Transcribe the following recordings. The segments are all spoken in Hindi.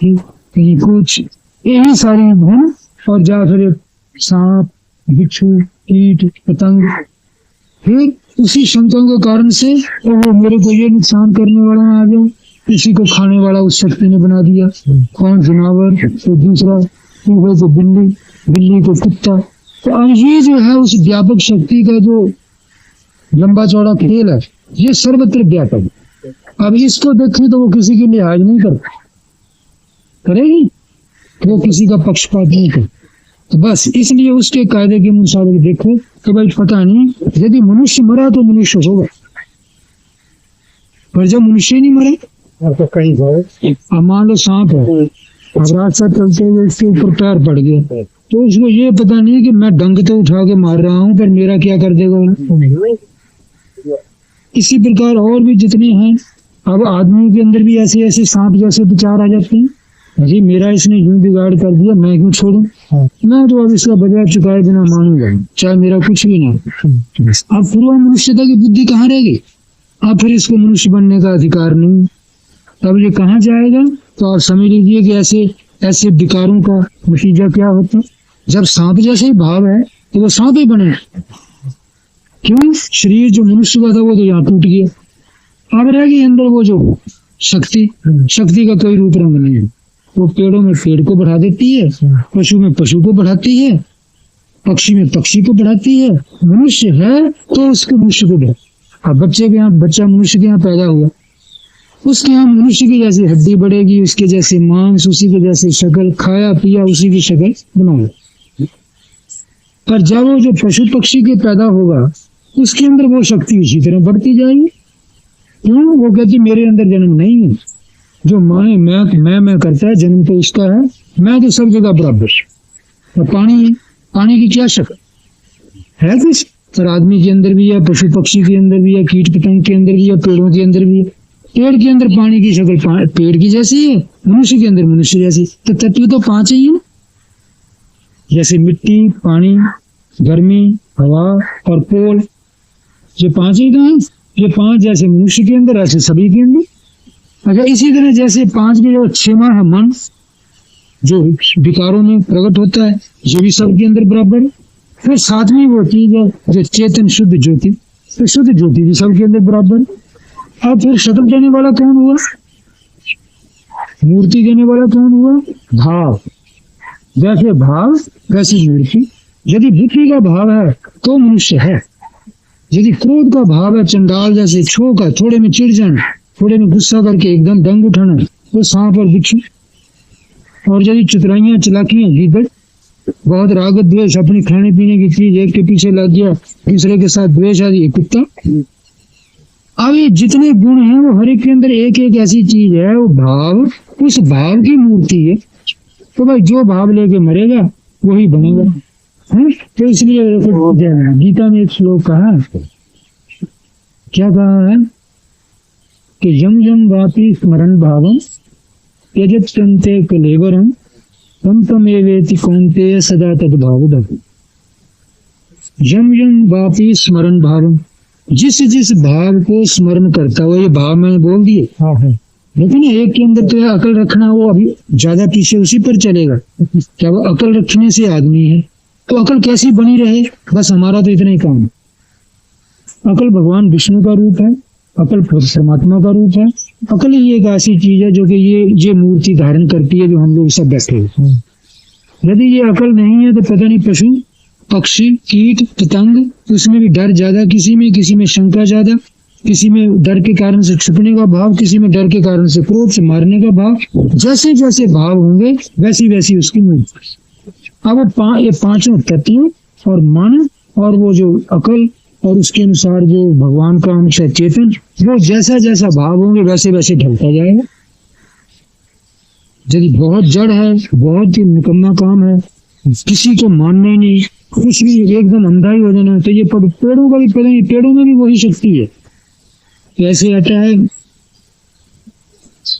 कहीं कुछ, यही सारी है। और जा फिर सांप, बिच्छू, कीट, पतंग, फिर उसी शंका के कारण से वो मेरे को ये नुकसान करने वाला आ गया, किसी को खाने वाला उस शक्ति ने बना दिया। कौन जानवर, तो दूसरा तो बिल्ली, बिल्ली को कुत्ता। तो अब ये जो है उस व्यापक शक्ति का जो लंबा चौड़ा खेल है, ये सर्वत्र व्यापक। अब इसको देखें तो वो किसी की लिहाज नहीं करता, करेगी वो किसी का पक्षपात नहीं करे। तो बस इसलिए उसके कायदे के मुताबिक देखो तो भाई पता नहीं, यदि मनुष्य मरा तो मनुष्य होगा, पर जब मनुष्य नहीं मरे तो कहीं अब मान लो सांप है, अब रास्ता चलते हुए इसके ऊपर पैर पड़ गया, तो उसको ये पता नहीं कि मैं डंग तो उठा के मार रहा हूँ, पर मेरा क्या कर देगा। इसी प्रकार और भी जितने हैं, अब आदमी के अंदर भी ऐसे ऐसे सांप जैसे विचार आ जाते हैं, जी मेरा इसने यूं बिगाड़ कर दिया, मैं क्यों छोड़ूं, मैं तो अब इसका बजाय चुकाए बिना मानूंगा, चाहे मेरा कुछ भी ना। अब पूर्व मनुष्यता की बुद्धि कहाँ रह गई, अब फिर इसको मनुष्य बनने का अधिकार नहीं, तब ये कहाँ जाएगा। तो आप समझ लीजिए कि ऐसे ऐसे विकारों का नतीजा क्या होता है। जब सांप जैसे ही भाव है तो वो सांप ही बने, क्यों, शरीर जो मनुष्य का था वो तो यहाँ टूट गया, अब रह गई अंदर वो जो शक्ति, शक्ति का कोई रूप रंग नहीं है। वो पेड़ों में पेड़ को बढ़ा देती है, पशु में पशु को बढ़ाती है, पक्षी में पक्षी को बढ़ाती है, मनुष्य है तो उसके मनुष्य को बढ़ा। अब बच्चे के यहाँ, बच्चा मनुष्य के यहाँ पैदा हुआ, उसके यहाँ मनुष्य की जैसी हड्डी बढ़ेगी, उसके जैसे मांस, उसी के जैसे शक्ल, खाया पिया उसी की शक्ल बनाओ। पर जब वो जो पशु पक्षी के पैदा होगा उसके अंदर वो शक्ति उसी तरह बढ़ती जाएगी। क्यों, वो कहती मेरे अंदर जन्म नहीं है, जो माए मैं करता है, जन्म तो इसका है, मैं तो सब जगह बराबर। और पानी की क्या शक्ल है किस, पर आदमी के अंदर भी है, पशु पक्षी के अंदर भी है, कीट पतंग के अंदर भी है, पेड़ों के अंदर भी है। पेड़ के अंदर पानी की शक्ल पेड़ की जैसी है, मनुष्य के अंदर मनुष्य जैसी। तो तत्व तो पांच ही है, जैसे मिट्टी, पानी, गर्मी, हवा और पोल, ये पांच ही तो हैं। ये पांच जैसे मनुष्य के अंदर ऐसे सभी के अंदर। अच्छा, इसी तरह जैसे पांच के जो छेमा है मन, जो विकारों में प्रकट होता है, ये भी सबके अंदर बराबर। फिर सातवीं वो चीज है जो चेतन शुद्ध ज्योति, तो शुद्ध ज्योति भी सबके अंदर बराबर। अब फिर शक्ल देने वाला कौन हुआ, मूर्ति देने वाला कौन हुआ, भाव। जैसे भाव वैसी मूर्ति। यदि बुद्धि का भाव है तो मनुष्य है, यदि क्रोध का भाव है, चंडाल जैसे छो का, थोड़े में चिढ़ जाना, थोड़े में गुस्सा करके एकदम डंग उठाना, तो सांप और बिच्छू। और यदि चतुराइयां चलाकियां, गीदड़, बहुत राग द्वेष, अपनी खाने पीने की चीज एक के पीछे लग गया, दूसरे के साथ द्वेष आदि, कुत्ता। अब ये जितने गुण हैं वो हर एक के अंदर एक एक ऐसी चीज है, वो भाव, उस भाव की मूर्ति है। तो भाई जो भाव लेके मरेगा वही बनेगा। तो इसलिए गीता में एक श्लोक कहा, क्या कहा है कि यम यम वापी स्मरण भावम त्यजत्यन्ते कलेवरम तम तमेवेति कौन्तेय सदा तद्भावदः। यम यम वापी स्मरण भावम, जिस जिस भाव को स्मरण करता हुआ, ये भाव मैंने बोल दिए, लेकिन एक के अंदर तो अकल रखना, वो अभी ज्यादा पीछे उसी पर चलेगा। क्या वो अकल रखने से आदमी है, तो अकल कैसी बनी रहे, बस हमारा तो इतना ही काम है। अकल भगवान विष्णु का रूप है, अकल परमात्मा का रूप है। अकल ही एक ऐसी चीज है जो कि ये मूर्ति धारण करती है जो हम लोग सब बैठे हैं। यदि ये अकल नहीं है तो पता नहीं पशु पक्षी कीट पतंग, उसमें भी डर ज्यादा, किसी में शंका ज्यादा, किसी में डर के कारण से छुपने का भाव, किसी में डर के कारण से क्रोध से मारने का भाव। जैसे जैसे भाव होंगे वैसी वैसी उसकी मूर्ति। अब ये पांचों तत्व और मन और वो जो अकल और उसके अनुसार जो भगवान का अंश है चेतन, वो जैसा जैसा भाव होंगे वैसे वैसे ढलता जाएगा। यदि बहुत जड़ है, बहुत ही निकम्मा काम है, किसी को मानना ही नहीं, कुछ भी एकदम अंधा ही हो जाना, तो ये पेड़ों का भी पता नहीं, पेड़ों में भी वही शक्ति है। कैसे आता है,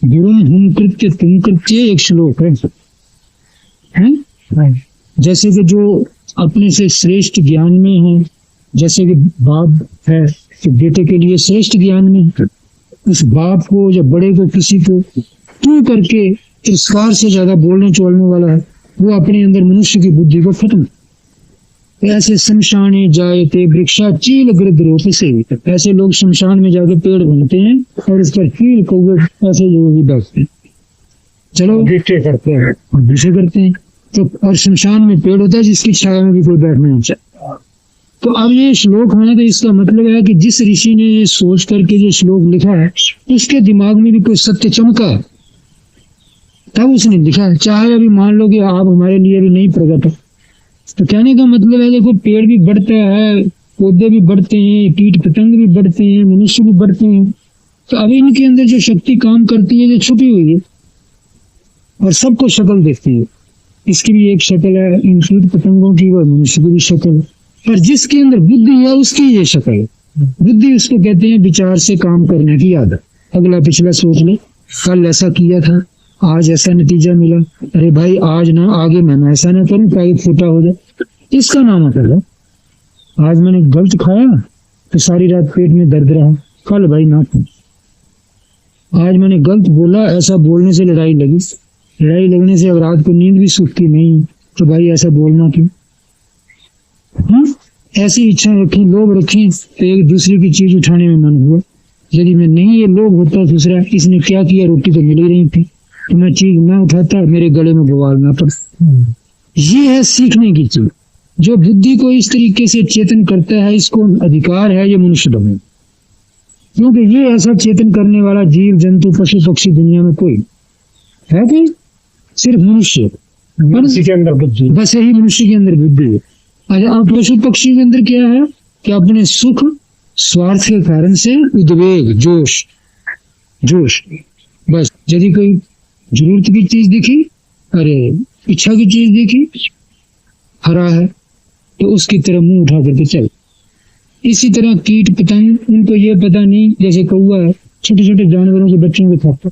गुरुम हुम कृत्य तुम कृत्य, एक श्लोक है? जैसे कि जो अपने से श्रेष्ठ ज्ञान में है, जैसे कि बाप है कि बेटे के लिए श्रेष्ठ ज्ञान में, उस बाप को या बड़े को किसी को तू करके तिरस्कार से ज्यादा बोलने चोलने वाला है, वो अपने अंदर मनुष्य की बुद्धि को खत्म। ऐसे शमशाने जायते वृक्षा चील गृध रूप से, ऐसे लोग शमशान में जाके पेड़ बनते हैं और उस पर चील कौवे ऐसे लोग भी बैठते हैं, चलो भिक्षे करते हैं और भिक्षे करते हैं। तो और शमशान में पेड़ होता है जिसकी छाया में भी कोई बैठना नहीं चाहता। तो अब ये श्लोक है तो इसका मतलब है कि जिस ऋषि ने ये सोच करके जो श्लोक लिखा है उसके दिमाग में भी कोई सत्य चमका है, तब उसने लिखा है। चाहे अभी मान लो कि आप हमारे लिए भी नहीं प्रकट है, तो कहने का मतलब है देखो पेड़ भी बढ़ता है, पौधे भी बढ़ते हैं, कीट पतंग भी बढ़ते हैं, मनुष्य भी बढ़ते हैं। तो अभी इनके अंदर जो शक्ति काम करती है जो छुपी हुई है और सबको शक्ल देखती है, इसकी भी एक शक्ल है, इन कीट पतंगों की व मनुष्य की भी शक्ल है। पर जिसके अंदर बुद्धि है उसकी ये शक्ल है। बुद्धि उसको कहते हैं विचार से काम करने की आदत। अगला पिछला सोच ले, कल ऐसा किया था, आज ऐसा नतीजा मिला, अरे भाई आज ना आगे मैं ऐसा ना करूं ताकि छोटा हो जाए, इसका नाम मतलब है। आज मैंने गलत खाया तो सारी रात पेट में दर्द रहा, कल भाई ना खाऊं। आज मैंने गलत बोला, ऐसा बोलने से लड़ाई लगी, लड़ाई लगने से अब रात को नींद भी सूखती नहीं, तो भाई ऐसा बोलना क्यों। ऐसी इच्छा रखी, लोभ रखी, तो एक दूसरे की चीज उठाने में मन हुआ। यदि मैं नहीं ये लोभ होता दूसरा, इसने क्या किया, रोटी तो मिल ही रही थी, तो मैं चीज ना उठाता, मेरे गले में बवाल ना पड़ता। ये है सीखने की चीज। जो बुद्धि को इस तरीके से चेतन करता है, इसको अधिकार है ये मनुष्य डोमेन, क्योंकि ये ऐसा चेतन करने वाला जीव जंतु पशु पक्षी दुनिया में कोई है कि सिर्फ मनुष्य के अंदर बुद्धि, बस यही मनुष्य के अंदर बुद्धि है। अच्छा, अब पशु पक्षी के अंदर क्या है कि अपने सुख स्वार्थ के कारण से उद्वेग जोश बस, यदि कोई जरूरत की चीज दिखी, अरे इच्छा की चीज दिखी, हरा है तो उसकी तरफ मुंह उठा करके चल। इसी तरह कीट पतंग, उनको ये पता नहीं, जैसे कौवा है, छोटे छोटे जानवरों के बच्चों को खाता,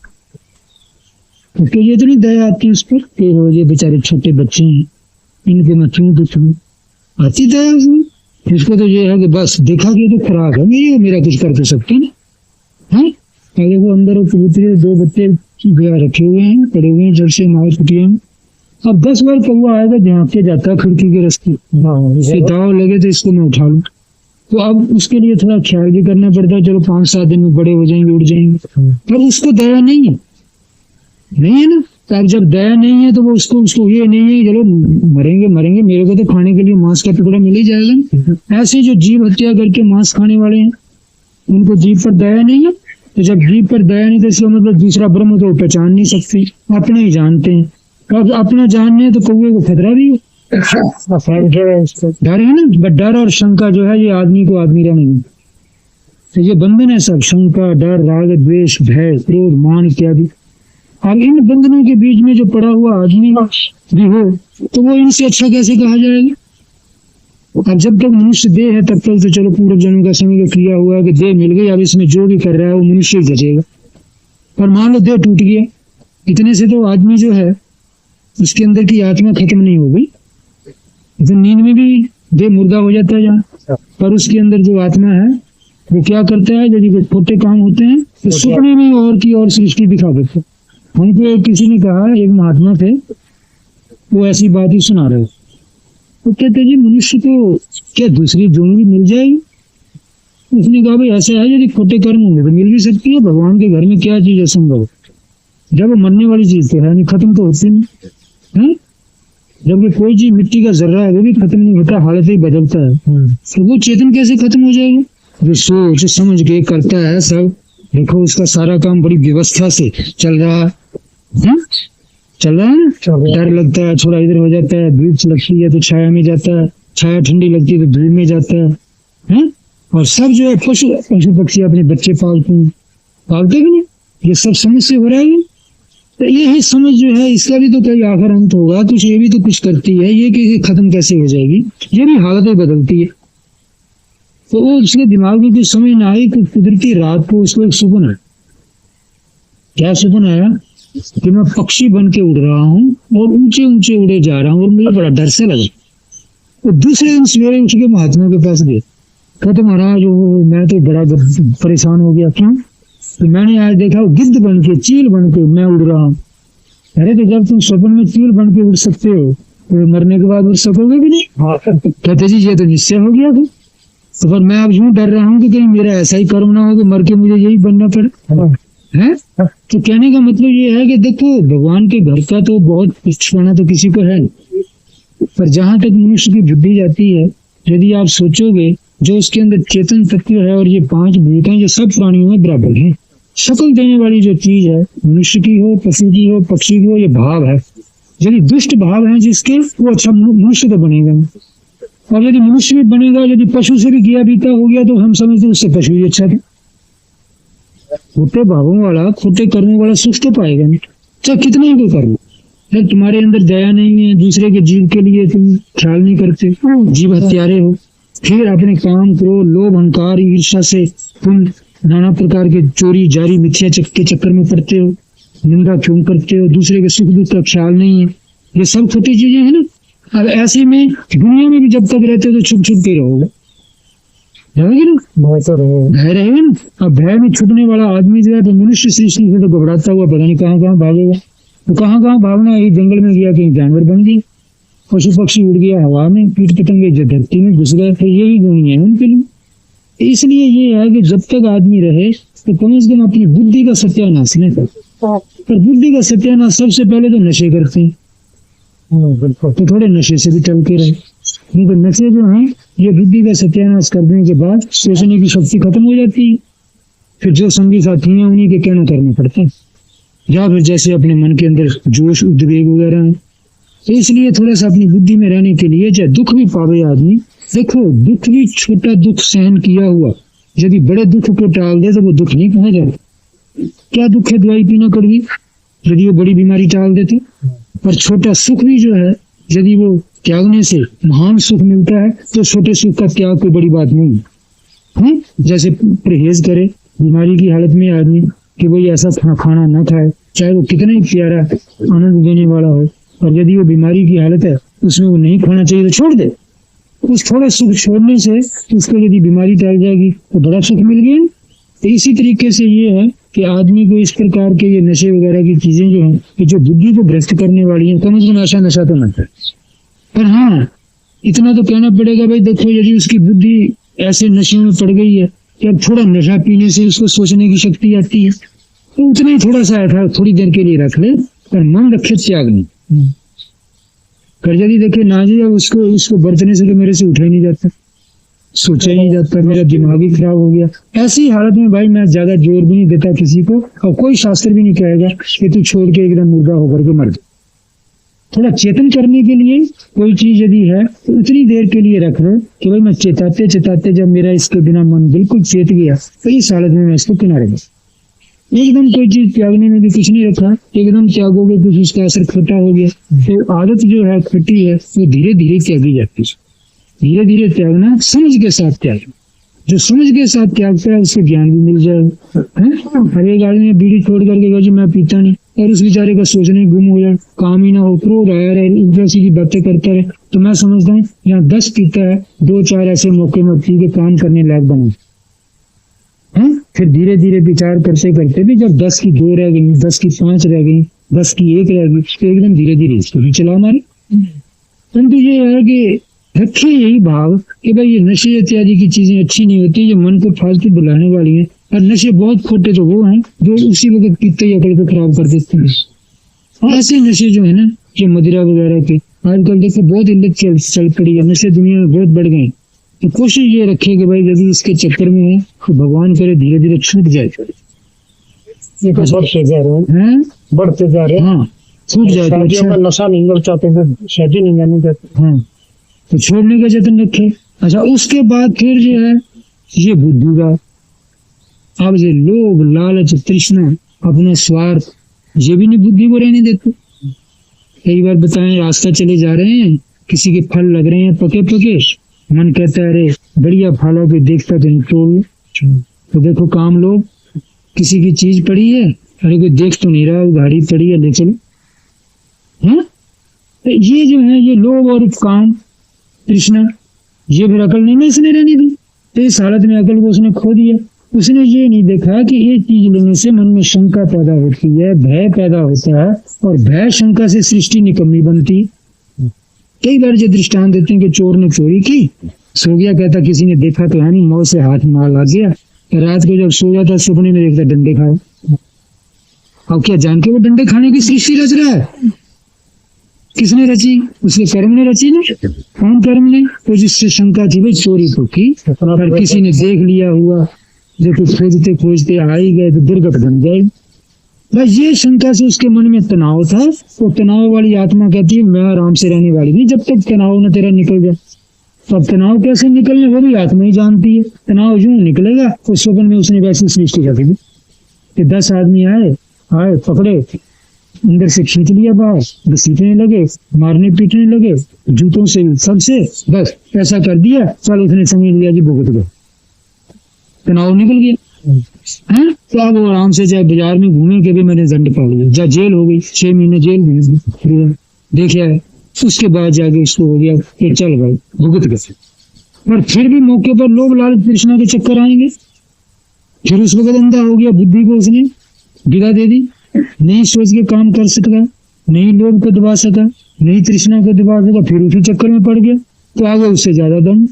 उसको ये तो नहीं दया आती उस पर कि ये बेचारे छोटे बच्चे हैं, इनको मैं क्यों दुखूं, आती दया उसमें। इसको तो ये है कि बस देखा कि तो खराब है, मेरा कुछ कर तो सकते ना है। देखो अंदर कबूतरी 2 बच्चे रखे हुए हैं, पड़े हुए हैं, जड़ से मार छुटिए हैं। अब 10 बार कौवा आएगा, झाँक के जाता है खिड़की के रास्ते, इसे दाव लगे तो इसको मैं उठा लूं। तो अब उसके लिए थोड़ा ख्याल भी करना पड़ता है, चलो 5-7 दिन में बड़े हो जाएंगे, उड़ जाएंगे, पर उसको दया नहीं है ना। तो जब दया नहीं है तो वो उसको ये नहीं है चलो मरेंगे, मेरे को तो खाने के लिए मांस का टुकड़ा मिल ही जाएगा। ऐसे जो जीव हत्या करके मांस खाने वाले हैं, उनको जीव पर दया नहीं है। तो जब जीव पर दया नहीं तो इसका मतलब दूसरा ब्रह्म तो पहचान नहीं सकते, अपने ही जानते हैं। अब अपना जानने तो कौवे को खतरा भी है, डर है ना। डर और शंका जो है ये आदमी को आदमी रहने नहीं, तो ये बंधन है सब, शंका, डर, राग, द्वेष, भय, क्रोध, मान इत्यादि। अब इन बंधनों के बीच में जो पड़ा हुआ आदमी भी हो तो वो इनसे अच्छा कैसे कहा जाएगा। अब जब तक मनुष्य देह है तब तक तो चलो पूर्व जन्म का समय का क्रिया हुआ कि देह मिल गई, अब इसमें जो भी कर रहा है वो मनुष्य ही जचेगा। पर मान लो देह टूट गया, इतने से तो आदमी जो है उसके अंदर की आत्मा खत्म नहीं हो गई, तो नींद में भी देह मुर्दा हो जाता है जहाँ, पर उसके अंदर जो आत्मा है वो क्या करता है, यदि छोटे काम होते हैं तो सपने में और की और सृष्टि दिखा देते। हमको किसी ने कहा, एक महात्मा थे, वो ऐसी बात ही सुना रहे, वो कहते जी मनुष्य को क्या दूसरी जोन भी मिल जाएगी। उसने कहा भाई ऐसा है, यदि खोटे कर्म होंगे तो मिल भी सकती है, भगवान के घर में क्या चीज असंभव, जब मरने वाली चीज तो है नहीं, खत्म तो होती नहीं है। जबकि कोई चीज मिट्टी का जर्रा है वो भी खत्म नहीं होता, हालत ही बदलता है, तो वो चेतन कैसे खत्म हो जाएगा। जो सोच समझ के करता है सब, देखो उसका सारा काम बड़ी व्यवस्था से चल रहा है, चल रहा है ना। डर लगता है थोड़ा इधर हो जाता है, धूप लगती है तो छाया में जाता है, छाया ठंडी लगती है तो धूप में जाता है। और सब जो है पशु पक्षी अपने बच्चे पालते कि नहीं, ये सब समझ से हो रहा है। तो यही समझ जो है इसका भी तो कोई आखिर अंत होगा, कुछ ये भी तो कुछ करती है, ये कि खत्म कैसे हो जाएगी, ये भी हालतें बदलती है। तो वो उसके दिमाग में कुछ समझ ना आई कि कुदरती रात को उसको एक सुकून है, क्या सुकून आया कि मैं पक्षी बन के उड़ रहा हूँ और ऊंचे ऊंचे उड़े जा रहा हूँ, और मुझे बड़ा डर से लगा। तो दूसरे दिन सवेरे उठ के महात्मा के पास गए, कहते महाराज मैं तो बड़ा परेशान हो गया। क्यों? तो मैंने आज देखा गिद्ध बन के, चील बन के मैं उड़ रहा हूँ, अरे तो जब तुम स्वप्न में चूर बन के उड़ सकते हो तो मरने के बाद उड़ सकोगे भी नहीं। कहते जी ये तो निश्चय हो गया था। तो पर मैं अब यूं डर रहा हूँ कि कहीं मेरा ऐसा ही कर्म ना हो कि मर के मुझे यही बनना पड़े है। तो कहने का मतलब ये है कि देखो भगवान के घर का तो बहुत कुछ होना तो किसी को है, पर जहां तक मनुष्य की बुद्धि जाती है, यदि आप सोचोगे जो उसके अंदर चेतन तत्व है और ये 5 भूत हैं, ये सब प्राणियों में बराबर हैं। शक्ल देने वाली जो चीज है, मनुष्य की हो, पशु की हो, पक्षी की हो, ये भाव है। यदि दुष्ट भाव है जिसके, वो अच्छा मनुष्य तो बनेगा। और यदि मनुष्य भी बनेगा, यदि पशु से भी गिया बीता हो गया तो हम समझते उससे पशु ही अच्छा था। खोटे भावों वाला, खोटे कर्मों वाला सुख तो पाएगा नहीं, चाहे कितना ही कोई कर्म। जब तुम्हारे अंदर दया नहीं है, दूसरे के जीव के लिए तुम ख्याल नहीं करते, जीव हत्यारे हो, फिर अपने काम क्रोध लोभ अहंकार ईर्ष्या से तुम नाना प्रकार के चोरी जारी मिथ्या के चक्कर में पड़ते हो, निंदा क्यों करते हो, दूसरे के सुख दुख का ख्याल नहीं है। ये सब छोटी चीजें हैं ना। अब ऐसे में दुनिया में भी जब तक रहते हो तो छुप छुप के रहोगे, रहेगी ना, भय रहेगा ना। अब भय में छुपने वाला आदमी जो है तो मनुष्य सृष्टि से तो घबराता हुआ पता नहीं कहाँ कहाँ भागेगा। तो कहाँ कहाँ भागना, यही जंगल में गया कहीं जानवर बन गई, पशु पक्षी उड़ गया हवा में, कीट पतंगे जो धरती में घुस गए, तो यही दुनिया है उनके लिए। इसलिए ये है कि जब तक आदमी रहे तो कम से कम अपनी बुद्धि का सत्यानाश नहीं कर। पर बुद्धि का सत्यानाश सबसे पहले तो नशे करते हैं, तो थोड़े नशे से भी टल के रहे, क्योंकि नशे जो हैं ये बुद्धि का सत्यानाश करने के बाद सोचने की शक्ति खत्म हो जाती है। फिर जो संगी साथी हैं उन्हीं के कहना करने पड़ते हैं, या फिर जैसे अपने मन के अंदर जोश उद्वेग वगैरह है। तो इसलिए थोड़ा सा अपनी बुद्धि में रहने के लिए चाहे दुख भी पावे आदमी, देखो दुख भी छोटा दुख सहन किया हुआ यदि बड़े दुख को टाल दे तो वो दुख नहीं कहा जाता। क्या दुख है दवाई पीना कड़वी, यदि वो बड़ी बीमारी टाल देते। पर छोटा सुख भी जो है यदि वो त्यागने से महान सुख मिलता है तो छोटे सुख का त्याग कोई बड़ी बात नहीं है। जैसे परहेज करे बीमारी की हालत में आदमी कि भाई ऐसा खाना ना खाए, चाहे वो कितना ही प्यारा आनंद देने वाला हो, और यदि वो बीमारी की हालत है उसमें वो नहीं खाना चाहिए तो छोड़ दे। उस थोड़े सुख छोड़ने से उसको यदि बीमारी टल जाएगी तो बड़ा सुख मिल गया। तो इसी तरीके से ये है कि आदमी को इस प्रकार के ये नशे वगैरह की चीजें जो हैं कि जो बुद्धि को भ्रष्ट करने वाली हैं, कम से कम ऐसा नशा तो न करे। पर हाँ इतना तो कहना पड़ेगा भाई देखो यदि उसकी बुद्धि ऐसे नशे में पड़ गई है कि अब थोड़ा नशा पीने से उसको सोचने की शक्ति आती है, तो उतना ही थोड़ा सा ऐसा थोड़ी देर के लिए रख ले, पर मन रखे त्याग नहीं कर। यदि देखे ना जी अब उसको बरतने से तो मेरे से उठा ही नहीं जाता, सोचा ही नहीं जाता, मेरा दिमाग ही खराब हो गया। ऐसी हालत में भाई मैं ज्यादा जोर भी नहीं देता किसी को, और कोई शास्त्र भी नहीं कहेगा कि तू छोड़ के एकदम मुर्दा होकर के मर जा। थोड़ा चेतन करने के लिए कोई चीज यदि है तो उतनी देर के लिए रख लो कि भाई मैं चेताते चेताते जब मेरा इसके बिना मन बिल्कुल चेत गया तो इस हालत में मैं इसको किनारे में। एकदम कोई चीज त्यागने में भी कुछ नहीं रखा, एकदम त्यागोगे कुछ उसका असर खट्टा हो गया। तो आदत जो है खट्टी है वो धीरे धीरे त्यागी जाती है। धीरे धीरे त्यागना, समझ के साथ त्यागना। जो समझ के साथ त्यागता है उसको ज्ञान भी मिल जाएगा। हर एक आदमी बीड़ी छोड़ करके कहे मैं पीता नहीं, और उस बेचारे का सोचने गुम हो जाए, काम ही ना हो, क्रोध आया रहे, उल्टी की बातें करता रहे, तो मैं समझता हूँ यहाँ 10 पीता है, 2-4 ऐसे मौके में पी के काम करने लायक बने। फिर धीरे धीरे विचार करते करते भी जब 10 की 2 रह गई, 10 की 5 रह गई, 10 की 1 रह गई, तो एकदम धीरे धीरे इसको भी चला मारे। परंतु ये है कि रखे यही भाव कि भाई ये नशे इत्यादि की चीजें अच्छी नहीं होती, ये मन को फालतू बुलाने वाली हैं। और नशे बहुत खोटे तो वो हैं जो उसी वक्त पीते ही अकड़ को खराब कर देते हैं। और ऐसे नशे जो है ना, ये मदिरा वगैरह के आजकल देखो बहुत इल्लत चल पड़ी है, नशे दुनिया में बहुत बढ़ गए। तो कोशिश ये रखे कि भाई यदि इसके चक्कर में है तो भगवान करे धीरे धीरे छूट जाए। ये तो बढ़ते जा रहे हैं, बढ़ते जा रहे हैं। हाँ छूट जाए तो अच्छा। नशा नहीं कर चाहते थे, शादी नहीं जाने देते। हाँ तो छोड़ने का जतन रखे। अच्छा उसके बाद फिर जो है ये बुद्धि का, अब ये लोभ लालच तृष्णा अपने स्वार्थ ये भी नहीं बुद्धि को रहने देते। कई बार बताएं रास्ता चले जा रहे हैं, किसी के फल लग रहे हैं पके पके, मन कहता है अरे बढ़िया फल हो के देखता तो नहीं तोड़, तो देखो काम लोग किसी की चीज पड़ी है, अरे कोई देख तो नहीं रहा, गाड़ी पड़ी है ले चलो। तो ये जो है ये लोभ और काम तृष्णा, ये फिर अकल नहीं में इसने रहने दी। तो इस हालत में अकल को उसने खो दिया। उसने ये नहीं देखा कि ये चीज लेने से मन में शंका पैदा होती है, भय पैदा होता है, और भय शंका से सृष्टि निकम्मी बनती। कई बार जो दृष्टांत देते हैं कि चोर ने चोरी की, सो गया, कहता किसी ने देखा तो है नहीं, मौत से हाथ मार लग गया, रात को जब सो जाता सपने में देखता डंडे खाए। अब क्या जान के वो डंडे खाने की सृष्टि रच रहा है? किसने रची? उसके कर्म ने रची ना। कौन कर्म ने? तो जिससे शंका थी भाई चोरी तो की, पर किसी ने देख लिया हुआ, जो कुछ खोजते खोजते आ ही गए तो दुर्घट बन गए। बस ये शंका से उसके मन में तनाव था। तो तनाव वाली आत्मा कहती है मैं आराम से रहने वाली नहीं जब तक तनाव न तेरा निकल जाए। तो अब तनाव कैसे निकलने वो भी आत्मा ही जानती है। तनाव यूं निकलेगा। उस स्वप्न में उसने वैसी सृष्टि कर दी कि 10 आदमी आए पकड़े, अंदर से खींच लिया बाहर, घसीटने लगे, मारने पीटने लगे, जूतों से सबसे, बस ऐसा कर दिया। चल उसने समझ लिया कि भुगत गए, तनाव निकल गया है। तो अब आराम से चाहे बाजार में घूमे के भी मैंने दंड पा लिया, जा जेल हो गई, 6 महीने जेल देखा है। उसके बाद जाके इसको हो गया कि चल भाई भुगत गए। पर फिर भी मौके पर लोभ लालच तृष्णा के चक्कर आएंगे। फिर उस वक्त अंधा हो गया, बुद्धि को उसने विदा दे दी, नहीं सोच के काम कर सकता, नहीं लोभ को दबा सका, नहीं तृष्णा को दबा सका, फिर उसी चक्कर में पड़ गया। तो आगे उससे ज्यादा दंड।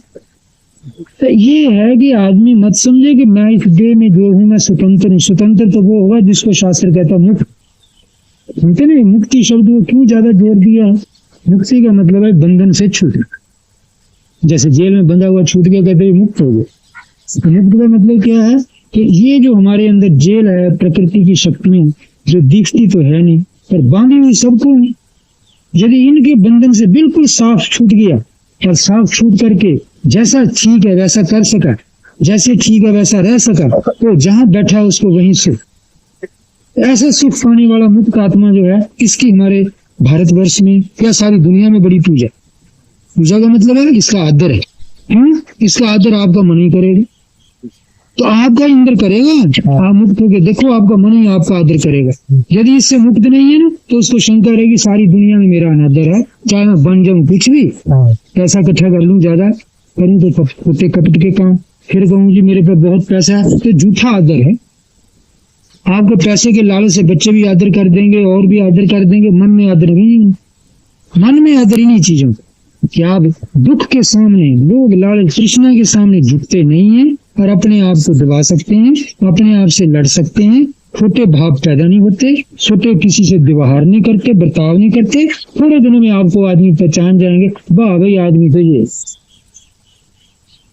तो ये है कि आदमी मत समझे कि मैं इस देह में जो हूं मैं स्वतंत्र हूं। स्वतंत्र तो वो होगा जिसको शास्त्र कहता मुक्त। सुनते नहीं, मुक्ति शब्द को क्यों ज्यादा जोर दिया? मुक्ति का मतलब है बंधन से छूटना। जैसे जेल में बंधा हुआ छूट गया, कहते मुक्त हो गया। तो मुक्त का मतलब क्या है कि ये जो हमारे अंदर जेल है, प्रकृति की शक्तियां जो दिखती तो है नहीं पर बांधी हुई सबको, यदि इनके बंधन से बिल्कुल साफ छूट गया और साफ छूट करके जैसा ठीक है वैसा कर सका, जैसे ठीक है वैसा रह सका, तो जहां बैठा उसको वहीं सुख। ऐसा सुख पाने वाला मुक्त आत्मा जो है, इसकी हमारे भारतवर्ष में या सारी दुनिया में बड़ी पूजा। पूजा का मतलब है इसका आदर है। इसका आदर आपका मन ही करेगा तो आपका इंद्र करेगा। आप मुक्त होके देखो, आपका मन ही आपका आदर करेगा। यदि इससे मुक्त नहीं है ना तो उसको शंका रहेगी सारी दुनिया में मेरा अनादर है, चाहे मैं बन जाऊं कुछ भी, पैसा इकट्ठा कर लूं, ज्यादा करूं तो छोटे कपट के काम, फिर कहूं जी मेरे पे बहुत पैसा है, तो झूठा आदर है। आपको पैसे के लालच से बच्चे भी आदर कर देंगे और भी आदर कर देंगे, मन में आदर नहीं। मन में आदर इन्हीं चीजों क्या आप दुख के सामने, लोग लालच तृष्णा के सामने झुकते नहीं है और अपने आप को दबा सकते हैं, अपने आप से लड़ सकते हैं। छोटे भाव पैदा नहीं होते, छोटे किसी से व्यवहार नहीं करते, बर्ताव नहीं करते। थोड़े दिनों में आपको आदमी पहचान जाएंगे, वाह भाई आदमी तो ये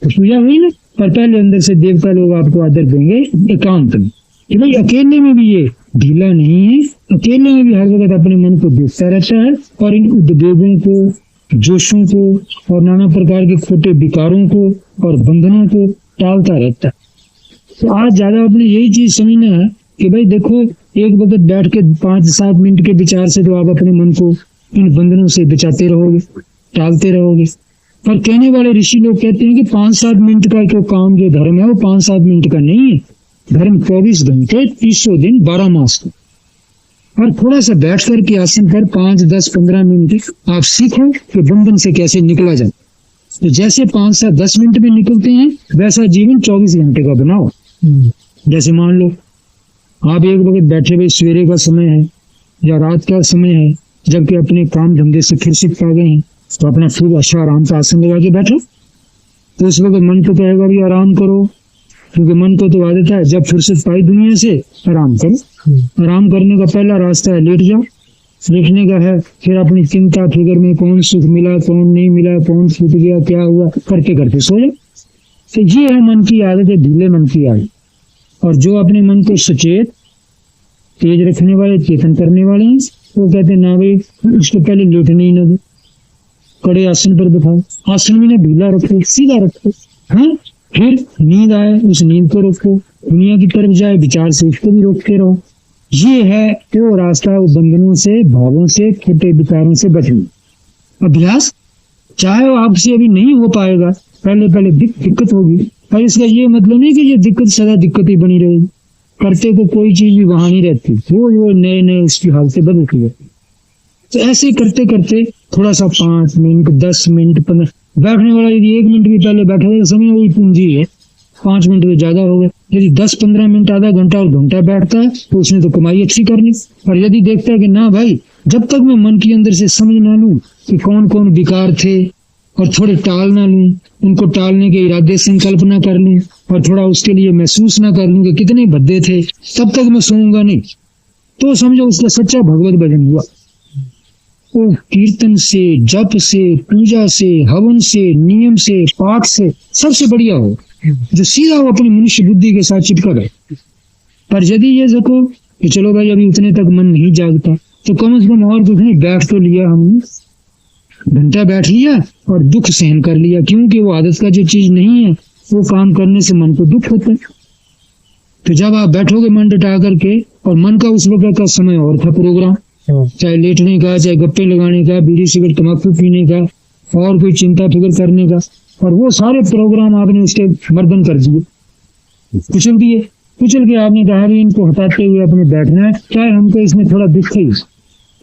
तो पूजा हुई ना। पर पहले अंदर से देवता लोग आपको आदर देंगे एकांत में कि भाई अकेले में भी ये ढीला नहीं है, अकेले में भी हर वक्त अपने मन को देखता रहता है और इन उद्वेगों को, जोशों को और नाना प्रकार के खोटे विकारों को और बंधनों को टालता रहता है। तो आज ज्यादा अपने यही चीज समझना है कि भाई देखो, एक वक्त बैठ के 5-7 मिनट के विचार से तो आप अपने मन को इन बंधनों से बचाते रहोगे, टालते रहोगे। पर कहने वाले ऋषि लोग कहते हैं कि 5-7 मिनट का जो काम, जो धर्म है वो 5-7 मिनट का नहीं है। धर्म 24 घंटे 300 दिन 12 मास का। और थोड़ा सा बैठ कर के आसन पर 5-10-15 मिनट आप सीखो कि बंधन से कैसे निकला जाए। तो जैसे 5-10 मिनट में निकलते हैं वैसा जीवन 24 घंटे का बनाओ। जैसे मान लो आप एक वक्त बैठे हुए, सवेरे का समय है या रात का समय है, जबकि अपने काम धंधे से फुर्सत पा गए हैं, तो अपना खूब अच्छा आराम का आसन लगा के बैठो। तो उस वक्त मन तो कहेगा भी आराम करो, क्योंकि मन को तो आदत है जब फुर्सत पाई दुनिया से आराम करो। आराम करने का पहला रास्ता है लेट जाओ। लेटने का है फिर अपनी चिंता फिक्र में कौन सुख मिला, कौन नहीं मिला, कौन छूट गया, क्या हुआ, करते करते सो जाओ। तो ये है मन की आदत, है ढीले मन की आदत। और जो अपने मन को सचेत, तेज रखने वाले, चेतन करने वाले हैं, वो कहते ना भाई उसको पहले लेटने ही ना दो, कड़े आसन पर बिठाओ। आसन में ना ढीला रखो, सीधा रखो। हाँ, फिर नींद आए उस नींद को रोको, दुनिया की तरफ जाए विचार से उसको भी रोकते रहो। ये है वो रास्ता, वो बंधनों से, भावों से, छोटे विचारों से बचने। अभ्यास चाहे वो आपसे अभी नहीं हो पाएगा, पहले पहले दिक्कत होगी, पर इसका ये मतलब नहीं कि ये दिक्कत सदा दिक्कत ही बनी रहेगी। करते तो कोई चीज भी वहां नहीं रहती, वो नए नए उसकी हालत बदलती रहती। तो ऐसे करते करते थोड़ा सा 5 मिनट 10 मिनट 15 बैठने वाला यदि 1 मिनट भी पहले बैठा तो समझ वही पूंजी है। 5 मिनट तो ज्यादा हो गए। यदि 10-15 मिनट, आधा घंटा और घंटा बैठता है तो उसने तो कमाई अच्छी कर ली। और यदि देखता है कि ना भाई, जब तक मैं मन के अंदर से समझ ना लूं कि कौन कौन विकार थे और थोड़े टाल ना लूं, उनको टालने के इरादे संकल्प ना कर लूं और थोड़ा उसके लिए महसूस ना कर लूं कि कितने भद्दे थे, तब तक मैं सोऊंगा नहीं। तो समझो उसका सच्चा भगवत भजन हुआ। वो कीर्तन से, जप से, पूजा से, हवन से, नियम से, पाठ से सबसे बढ़िया हो जो सीधा वो अपनी मनुष्य बुद्धि के साथ चिपका रहे। पर यदि ये देखो कि चलो भाई अभी उतने तक मन नहीं जागता, तो कम से कम और कुछ नहीं, बैठ तो लिया हमने, घंटा बैठ लिया और दुख सहन कर लिया, क्योंकि वो आदत का जो चीज नहीं है वो काम करने से मन को दुख होता है। तो जब आप बैठोगे मन डटा करके, और मन का उस वक्त का समय और था प्रोग्राम, चाहे लेटने का, चाहे गप्पे लगाने का, बीड़ी सिगरेट तम्बाकू पीने का, और कोई चिंता फिक्र करने का, और वो सारे प्रोग्राम आपने उसके मर्दन कर दिए, कुचल दिए। कुचल के आपने कहा भी इनको हटाते हुए अपने बैठना है, चाहे हमको इसमें थोड़ा दुख है,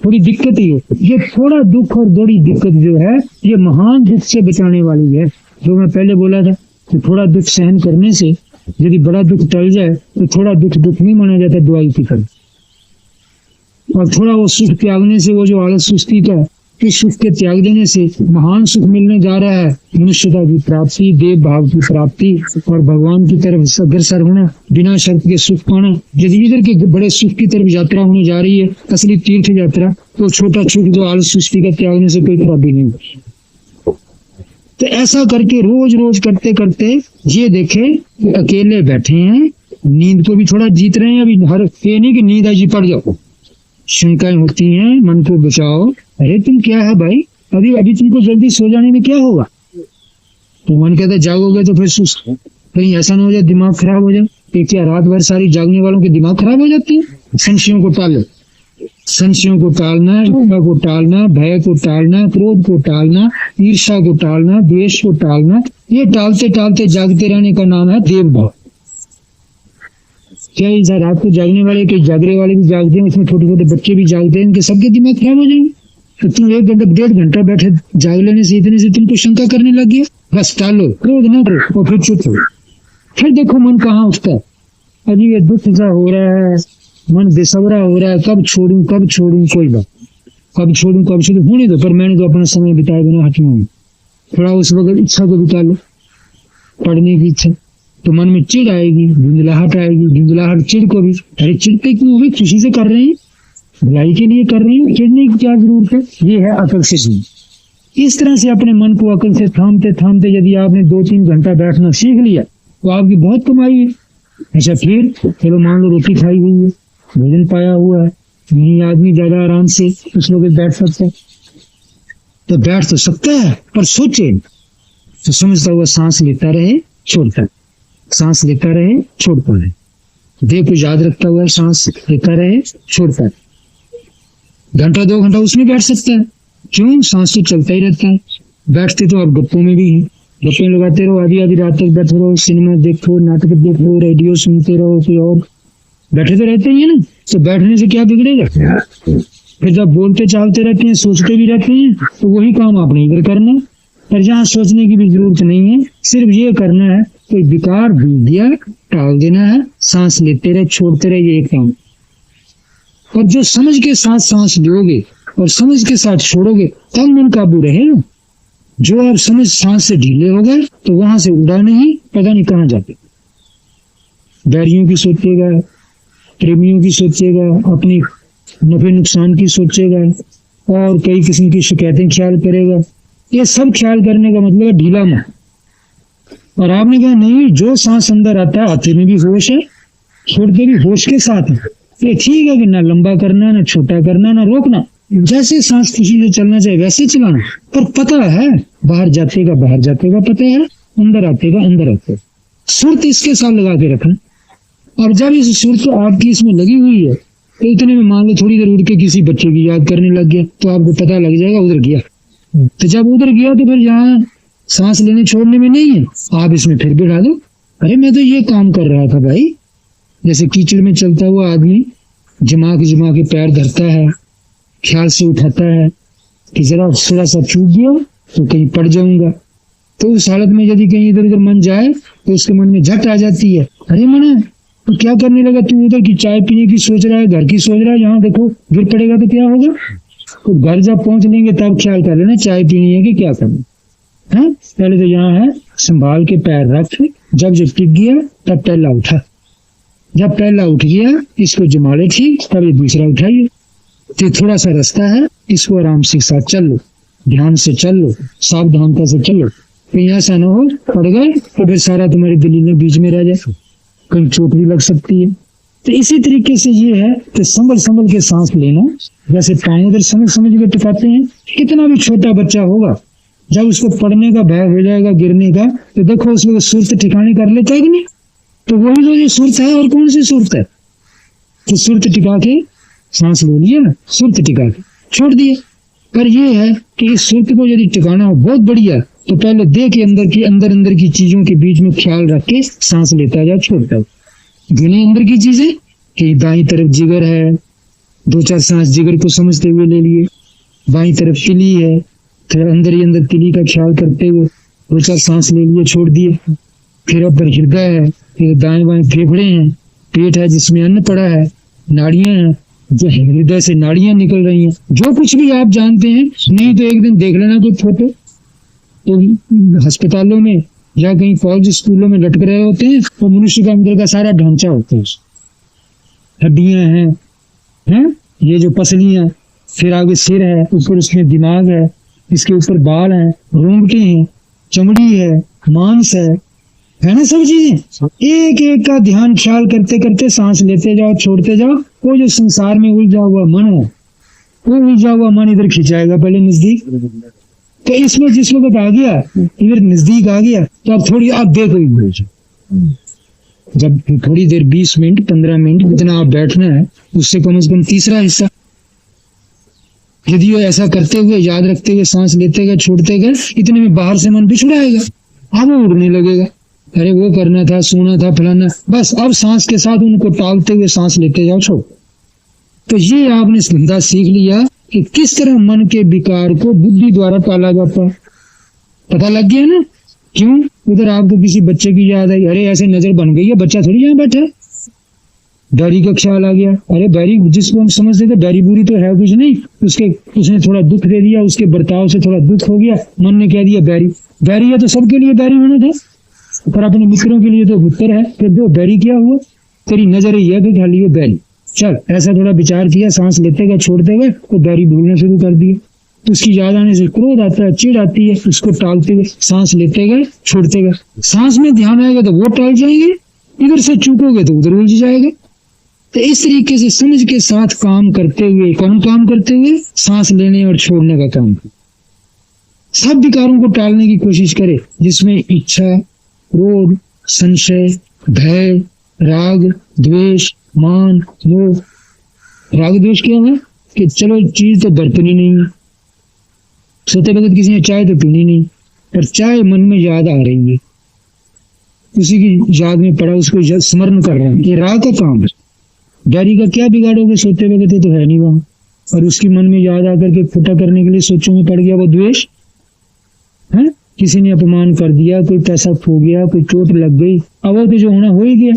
थोड़ी दिक्कत ही है। ये थोड़ा दुख और बड़ी दिक्कत जो है, ये महान दुख से बचाने वाली है। जो मैं पहले बोला था कि थोड़ा दुख सहन करने से यदि बड़ा दुख टल जाए तो थोड़ा दुख नहीं माना जाता, दवाई की तरह। और थोड़ा वो सुख त्यागने से, वो जो आलस सुस्ती का, इस सुख के त्याग देने से महान सुख मिलने जा रहा है। मनुष्यता की प्राप्ति, देव भाव की प्राप्ति और भगवान की तरफ अग्रसर होना, बिना शर्त के सुख पाना। यदि इधर के बड़े सुख की तरफ यात्रा होने जा रही है, असली तीर्थ यात्रा, तो छोटा सुख जो आलस सुस्ती का त्यागने से कोई खराबी नहीं। तो ऐसा करके रोज रोज करते करते ये देखे कि अकेले बैठे हैं, नींद को भी थोड़ा जीत रहे हैं। अभी हर ये नहीं कि नींद आज पड़ जाओ, शंकाएं होती हैं, मन को बचाओ। अरे तुम क्या है भाई, अभी तुमको जल्दी सो जाने में क्या होगा? तो मन कहता है जागोगे तो फिर सुस्त, कहीं ऐसा ना हो जाए दिमाग खराब हो जाए। कि क्या रात भर सारी जागने वालों के दिमाग खराब हो जाते हैं? संशयों को टालो, संशयों को टालना, ईर्ष्या को टालना, भय को टालना, क्रोध को टालना, ईर्ष्या को टालना, द्वेष को टालना। ये टालते टालते जागते रहने का नाम है देव भाव। क्या इस रात को जागने वाले के जागने वाले भी जागते हैं, इसमें छोटे छोटे बच्चे भी जागते हैं, इनके सबके दिमाग खराब हो जाएंगे। तो तुम 1 घंटा 1.5 घंटा बैठे जाग लेने से, इतने से तुमको शंका करने लग गया। बस टालो, क्रोध ना करो और फिर चुप हो। फिर देखो मन कहाँ उठता है। अभी ये दुख सा हो रहा है, मन बेसबरा हो रहा है, कब छोड़ूं कोई बात, कब छोड़ूं होने दो, पर मैंने तो अपना समय बिताए बिना हटना हूँ। थोड़ा उस वक्त इच्छा को बिता लो, पढ़ने की इच्छा, तो मन में चिढ़ आएगी, धुंधलाहट आएगी। धुंधलाहट चिढ़ को भी, अरे चिढ़ते क्यों, भी खुशी से कर रहे हैं, भलाई के लिए कर रहे हैं, चिढ़ने की क्या जरूरत है? ये है अकल से जीवन। इस तरह से अपने मन को अकल से थामते थामते यदि आपने 2-3 घंटा बैठना सीख लिया तो आपकी बहुत कमाई है। ऐसा फिर चलो मान लो रोटी खाई हुई है, भोजन पाया हुआ है, नहीं आदमी ज्यादा आराम से उस लोग बैठ सकता है, तो बैठ तो सकता है, पर सोचे तो समझता हुआ सांस लेता रहे, छोड़ता, सांस लेता रहे, छोड़ता रहे, देह को याद रखता हुआ सांस लेता रहे, छोड़ता है। घंटा 2 घंटा उसमें बैठ सकता है, क्यों? सांस तो चलता ही रहता है। बैठते तो आप गप्पों में भी हैं, गप्पे लगाते रहो, आधी रात तक बैठे रहो, सिनेमा देखो, नाटक देखो, रेडियो सुनते रहो, कोई और बैठे तो रहते ही है ना। तो बैठने से क्या बिगड़ेगा? फिर जब बोलते चालते रहते हैं, सोचते भी रहते हैं, तो वही काम आपने इधर करना है। पर जहाँ सोचने की भी जरूरत नहीं है, सिर्फ ये करना है, कोई विकार भूल दिया टाल देना है, सांस लेते रहे, छोड़ते रहे, ये एक काम। और जो समझ के साथ सांस लोगे और समझ के साथ छोड़ोगे तब मन काबू रहेगा। जो आप समझ सांस से ढीले हो गए तो वहां से उड़ा नहीं, पता नहीं कहाँ जाते। बैरियों की सोचेगा, प्रेमियों की सोचेगा, अपनी नफे नुकसान की सोचेगा, और कई किस्म की शिकायतें ख्याल करेगा। ये सब ख्याल करने का मतलब है ढीला मन। और आपने कहा नहीं, जो सांस अंदर आता है आते में भी होश है, छोड़ते भी होश के साथ है। ये ठीक है कि ना लंबा करना, ना छोटा करना, ना रोकना, जैसे सांस खुशी से चलना चाहिए वैसे चलाना। पर पता है बाहर जाते का पता है, अंदर आते का अंदर आते। सुरत इसके साथ लगा के रखना। और जब इस सुरत आपकी इसमें लगी हुई है तो इतने में मान लो थोड़ी देर उठ के किसी बच्चे की याद करने लग गया, तो आपको पता लग जाएगा उधर गया। तो जब उधर गया तो फिर यहाँ सांस लेने छोड़ने में नहीं है, आप इसमें फिर भी डालो, अरे मैं तो ये काम कर रहा था भाई। जैसे कीचड़ में चलता हुआ आदमी जमा के पैर धरता है, ख्याल से उठाता है कि जरा थोड़ा सा चूक गया तो कहीं पड़ जाऊंगा, तो उस हालत में यदि कहीं इधर उधर मन जाए तो उसके मन में झट आ जाती है, अरे मना तो क्या करने लगा, तू उधर की चाय पीने की सोच रहा है, घर की सोच रहा है, यहाँ देखो गिर पड़ेगा तो क्या होगा। तो घर जब पहुंच लेंगे तब ख्याल कर लेना चाय पीनी है कि क्या करना है। पहले तो यहाँ है संभाल के पैर रख, जब टिक गया तब पहला उठा, जब पहला उठ गया इसको जमाले ठीक, तब ये दूसरा उठाइए। तो थोड़ा सा रास्ता है, इसको आराम से साथ चल लो, ध्यान से चल लो, सावधानता से चलो, कहीं ऐसा ना हो पड़ गए तो फिर सारा तुम्हारी दलीलें बीच में रह जाए, कहीं चोट भी लग सकती है। तो इसी तरीके से ये है कि संभल संभल के सांस लेना, जैसे पाँव उधर समझ समझ के टिकाते हैं। कितना भी छोटा बच्चा होगा जब उसको पड़ने का भय हो जाएगा, गिरने का, तो देखो उसमें सुरत ठिकाने कर लेता है कि नहीं। तो वही तो ये सुरत है, और कौन सी सुरत है। तो सुरत टिका के सांस ले लिया ना, सुरत टिका के छोड़ दिए। पर ये है कि इस सुरत को यदि टिकाना हो बहुत बढ़िया, तो पहले देह के अंदर की चीजों के बीच में ख्याल रख के सांस लेता जा, छोड़ता हो। गिने अंदर की चीजें कि दाई तरफ जिगर है, 2-4 सांस जिगर को समझते हुए ले लिए, बाई तरफ तिली है, फिर अंदर ही अंदर तिली का ख्याल करते हुए 2-4 सांस ले लिए, छोड़ दिए। फिर ऊपर हृदय है, फिर दाएं बाएं फेफड़े हैं, पेट है जिसमें अन्न पड़ा है, नाड़ियां हैं, जो हृदय से नाड़ियां निकल रही हैं, जो कुछ भी आप जानते हैं। नहीं तो एक दिन देख लेना कोई फोटो, तो अस्पतालों में या कहीं कॉलेज स्कूलों में लटक रहे होते हैं, तो मनुष्य का अंदर का सारा ढांचा होता है, हड्डियां हैं, ये जो पसलियां, फिर आगे सिर है, ऊपर उसमें दिमाग है, इसके ऊपर बाल हैं, रोंगटे हैं, चमड़ी है, मांस है ना, सब चीजें। एक एक का ध्यान ख्याल करते करते सांस लेते जाओ, छोड़ते जाओ। वो जो संसार में उलझा हुआ मन है, वो उलझा हुआ मन इधर खिंचाएगा पहले नजदीक। तो इसमें जिस वक्त आ गया इधर नजदीक आ गया, तो अब थोड़ी आप देखो, जब थोड़ी देर 20 मिनट 15 मिनट जितना आप बैठना है, उससे कम से कम तीसरा हिस्सा यदि ऐसा करते हुए याद रखते हुए सांस लेते गए छोड़ते गए, इतने में बाहर से मन बिछुड़ाएगा, अब वो उड़ने लगेगा, अरे वो करना था, सोना था, फलाना, बस अब सांस के साथ उनको टालते हुए सांस लेते जाओ, छोड़। तो ये आपने धंधा सीख लिया कि किस तरह मन के विकार को बुद्धि द्वारा टाला जाता है। पता लग गया ना क्यों। उधर आपको किसी बच्चे की याद आई, अरे ऐसे नजर बन गई है, बच्चा थोड़ी यहाँ बैठा है। बैरी का ख्याल आ गया, अरे बैरी जिसको हम समझते थे बैरी बुरी तो है कुछ नहीं, उसने थोड़ा दुख दे दिया, उसके बर्ताव से थोड़ा दुख हो गया, मन ने कह दिया बैरी। बैरी है तो सबके लिए बैरी होने थे, पर अपने मित्रों के लिए तो भुत्तर है। फिर जो बैरी क्या हुआ, तेरी नजर ही है कि खाली वो बैरी। चल ऐसा थोड़ा विचार किया, सांस लेते गए छोड़ते गए, तो बैरी भूलना शुरू कर दिए। तो उसकी याद आने से क्रोध आता है, चिढ़ आती है, उसको टालते गए, सांस लेते गए छोड़ते गए। सांस में ध्यान आएगा तो वो टाल जाएंगे, इधर से चूकोगे तो उधर उलझ जाएगा। तो इस तरीके से समझ के साथ काम करते हुए, कौन काम करते हुए, सांस लेने और छोड़ने का काम, सब विकारों को टालने की कोशिश करे, जिसमें इच्छा, क्रोध, संशय, भय, राग, द्वेष, मान, मोह। राग द्वेष क्या है कि चलो चीज तो बरतनी नहीं है, सोते वक्त किसी ने चाय तो पीनी नहीं, पर चाय मन में याद आ रही है, उसी की याद में पड़ा, उसको स्मरण कर रहे हैं, ये राग का काम है। बैरी का क्या बिगाड़ोगे, सोते वक्त तो है नहीं वहां, और उसकी मन में याद आकर के फुटा करने के लिए सोचों में पड़ गया वो द्वेष है। किसी ने अपमान कर दिया, कोई पैसा खो गया, कोई चोट लग गई, अब वो तो जो होना हो ही गया,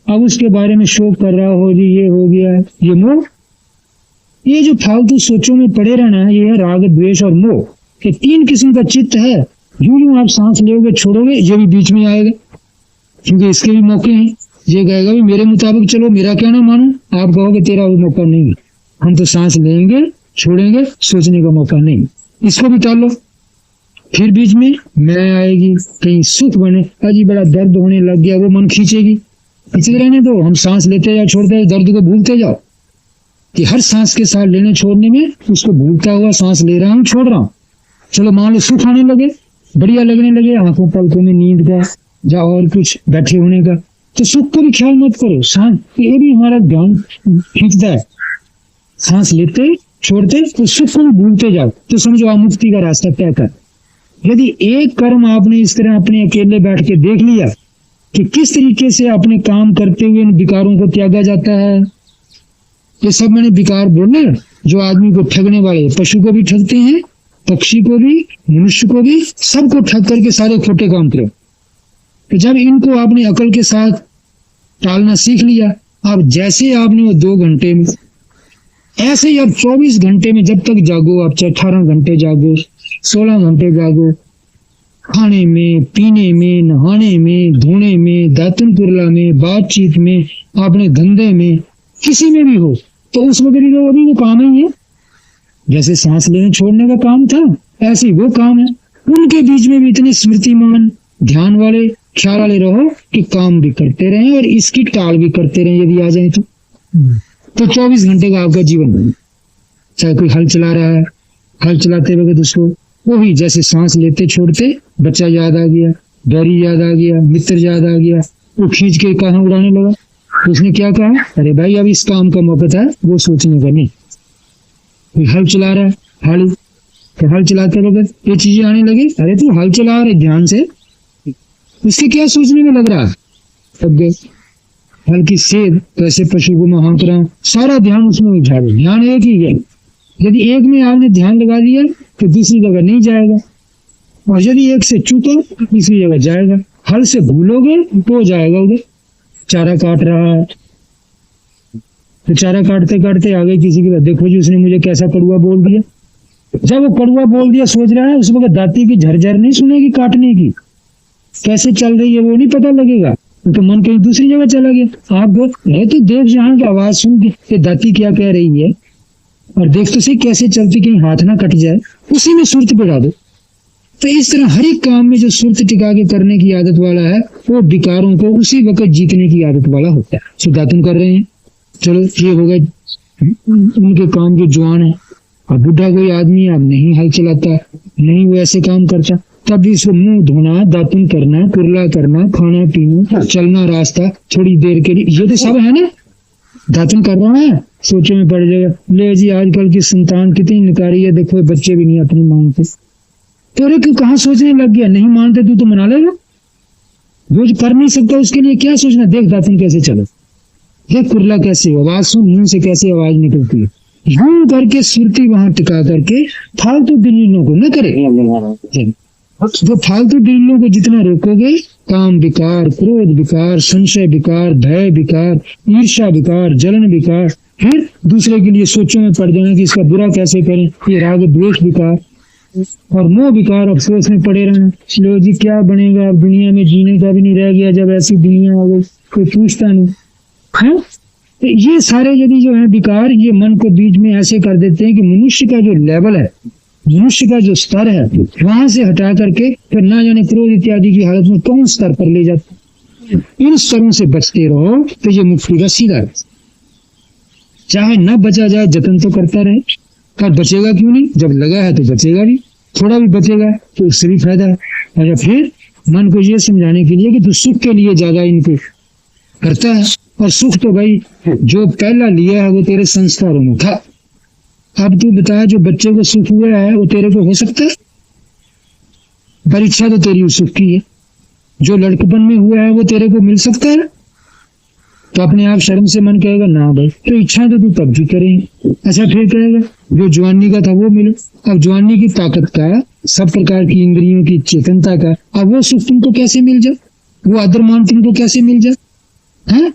अब उसके बारे में शोक कर रहा हो जी, ये हो गया, ये मोह। ये जो फालतू सोचों में पड़े रहना है, ये है राग, द्वेष और मोह। ये 3 किस्म का चित्त है। यूं आप सांस लोगे छोड़ोगे, ये भी बीच में आएगा, क्योंकि इसके भी मौके हैं। ये कहेगा भी मेरे मुताबिक चलो, मेरा क्या ना मानो, आप कहोगे तेरा वो मौका नहीं, हम तो सांस लेंगे छोड़ेंगे, सोचने का मौका नहीं, इसको भी टालो। फिर बीच में मैं आएगी, कहीं सुख बने, अजी बड़ा दर्द होने लग गया, वो मन खींचेगी, खींचते रहने दो, हम सांस लेते जाओ छोड़ते जाओ, दर्द को भूलते जाओ। कि हर सांस के साथ लेने छोड़ने में उसको भूलता हुआ सांस ले रहा हूँ, छोड़ रहा हूँ। चलो मान लो सुख आने लगे, बढ़िया लगने लगे, आंखों पलकों में नींद का या और कुछ बैठे होने का, तो सुख को भी ख्याल मत करो, सांस ये भी हमारा ध्यान खींचता है। सांस लेते छोड़ते तो सुख को भी भूलते जाओ, तो समझो आप मुक्ति का रास्ता तय कर। यदि एक कर्म आपने इस तरह अपने अकेले बैठ के देख लिया कि किस तरीके से अपने काम करते हुए इन विकारों को त्यागा जाता है। ये सब मैंने विकार बोले जो आदमी को ठगने वाले, पशु को भी ठगते हैं, पक्षी को भी, मनुष्य को भी, सबको ठग करके सारे खोटे काम करो। तो जब इनको आपने अकल के साथ टालना सीख लिया, अब जैसे आपने वो 2 घंटे में, ऐसे ही अब 24 घंटे में जब तक जागो आप, चाहे 18 घंटे जागो, 16 घंटे जागो, खाने में, पीने में, नहाने में, धोने में, दातुन कुरला में, बातचीत में, अपने धंधे में, किसी में भी हो, तो उस वक्त अभी वो काम ही है। जैसे सांस लेने छोड़ने का काम था, ऐसे ही वो काम है। उनके बीच में भी इतने स्मृतिमान, ध्यान वाले, ख्याल वाले रहो कि काम भी करते रहें और इसकी टाल भी करते रहें यदि आ जाए तो 24 घंटे का आपका जीवन बने। चाहे कोई हल चला रहा है, हल चलाते वक्त उसको वही जैसे सांस लेते छोड़ते बच्चा याद आ गया, बैरी याद आ गया, मित्र याद आ गया, वो खींच के कहाँ उड़ाने लगा। तो उसने क्या कहा, अरे भाई अब इस काम का मौका था, वो सोचने का नहीं। कोई हल चला रहा है, हल, तो हल चलाते वक्त ये चीजें आने लगी, अरे तू हल चला रहे ध्यान से, उसके क्या सोचने में लग रहा है। तब गए हल की सेध, तो ऐसे पशु को मैं हाँक रहा हूँ, सारा ध्यान उसमें उठा दो, ध्यान एक ही है। यदि एक में आपने ध्यान लगा दिया तो दूसरी जगह नहीं जाएगा, और यदि एक से चूको तो तीसरी जगह जाएगा। हल से भूलोगे तो जाएगा उधर। चारा काट रहा है, तो चारा काटते काटते आगे किसी के बाद, देखो जी उसने मुझे कैसा कड़ुआ बोल दिया। जब वो कड़ुआ बोल दिया सोच रहा है, उस वक्त दाती की झरझर नहीं सुनेगी काटने की, कैसे चल रही है वो नहीं पता लगेगा, तो मन कहीं दूसरी जगह चला गया। आप तो देख जहाँ की आवाज सुन के दाती क्या कह रही है, और देख तो सही कैसे चलती, कहीं हाथ ना कट जाए, उसी में सुरत बिठा दो। तो इस तरह हर एक काम में जो सुरत टिका के करने की आदत वाला है, वो विकारों को उसी वक्त जीतने की आदत वाला होता है। सुदातन कर रहे हैं, चलो ये हो गए उनके काम जो जवान है। अब बुढ़ा कोई आदमी अब नहीं हल चलाता, नहीं वो ऐसे काम करता, तब भी इसको मुंह धोना, दातुन करना, कुरला करना, खाना पीना, चलना रास्ता थोड़ी देर के लिए, ये तो सब है ना। दातुन कर रहा है, सोचे में पड़ जाएगा, ले जी आजकल की संतान कितनी निकारी है, देखो बच्चे भी नहीं अपनी मानते। तो अरे क्यों कहाँ सोचने लग गया, नहीं मानते तू तो मना लेगा, जो कर नहीं सकता उसके लिए क्या सोचना। देख दातुन कैसे चलो, देख कुरला कैसे, आवाज सुन, मुंह से कैसे आवाज निकलती है, यूं करके सुरती वहां टिका करके फालतू दलीलों को न करे। जो फालतू दलीलों को जितना रोकोगे, काम विकार, क्रोध विकार, संशय विकार, भय विकार, ईर्ष्या विकार, जलन विकार, फिर दूसरे के लिए सोचों में पड़ जाना कि इसका बुरा कैसे करें, ये राग द्वेष विकार और मोह विकार, अफसोस में पड़े रहना। लो जी क्या बनेगा, अब दुनिया में जीने का भी नहीं रह गया, जब ऐसी दुनिया आ गई कोई पूछता नहीं है। तो ये सारे यदि जो है विकार, ये मन को बीच में ऐसे कर देते हैं कि मनुष्य का जो लेवल है, मनुष्य का जो स्तर है, वहां से हटा करके फिर ना जाने क्रोध इत्यादि की हालत में कौन स्तर पर ले जाते। इन स्तरों से बचते रहो तो ये मुक्ति का सीधा है। चाहे न बचा जाए, जतन तो करता रहे। पर बचेगा क्यों नहीं, जब लगा है तो बचेगा भी, थोड़ा भी बचेगा तो उससे भी फायदा है। और फिर मन को ये समझाने के लिए कि तू सुख के लिए ज्यादा इनको करता है, और सुख तो भाई जो पहला लिया है वो तेरे संस्कारों में था। अब तू बता, जो बच्चे को सुख हुआ है वो तेरे को हो सकता है? परीक्षा तो तेरी उस सुख की है। जो लड़कपन में हुआ है वो तेरे को मिल सकता है? तो अपने आप शर्म से मन कहेगा ना भाई, तो इच्छा तो तू तब भी करेंगे। अच्छा फिर कहेगा जो जवानी का था वो मिले। अब जवानी की ताकत का, सब प्रकार की इंद्रियों की चेतनता का, अब वो सुख तुमको कैसे मिल जाए, वो आदर मान तुमको कैसे मिल जाए है?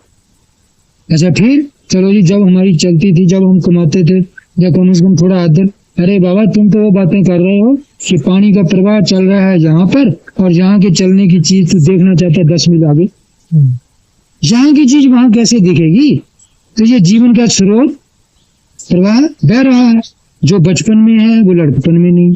अच्छा फिर चलो जी, जब हमारी चलती थी, जब हम कमाते थे, जब कम से कम थोड़ा आदर। अरे बाबा तुम तो वो बातें कर रहे हो कि पानी का प्रवाह चल रहा है यहाँ पर, और यहाँ के चलने की चीज तू देखना चाहता है 10 मील आगे, यहाँ की चीज वहां कैसे दिखेगी? तो ये जीवन का स्रोत प्रवाह बह रहा है। जो बचपन में है वो लड़कपन में नहीं,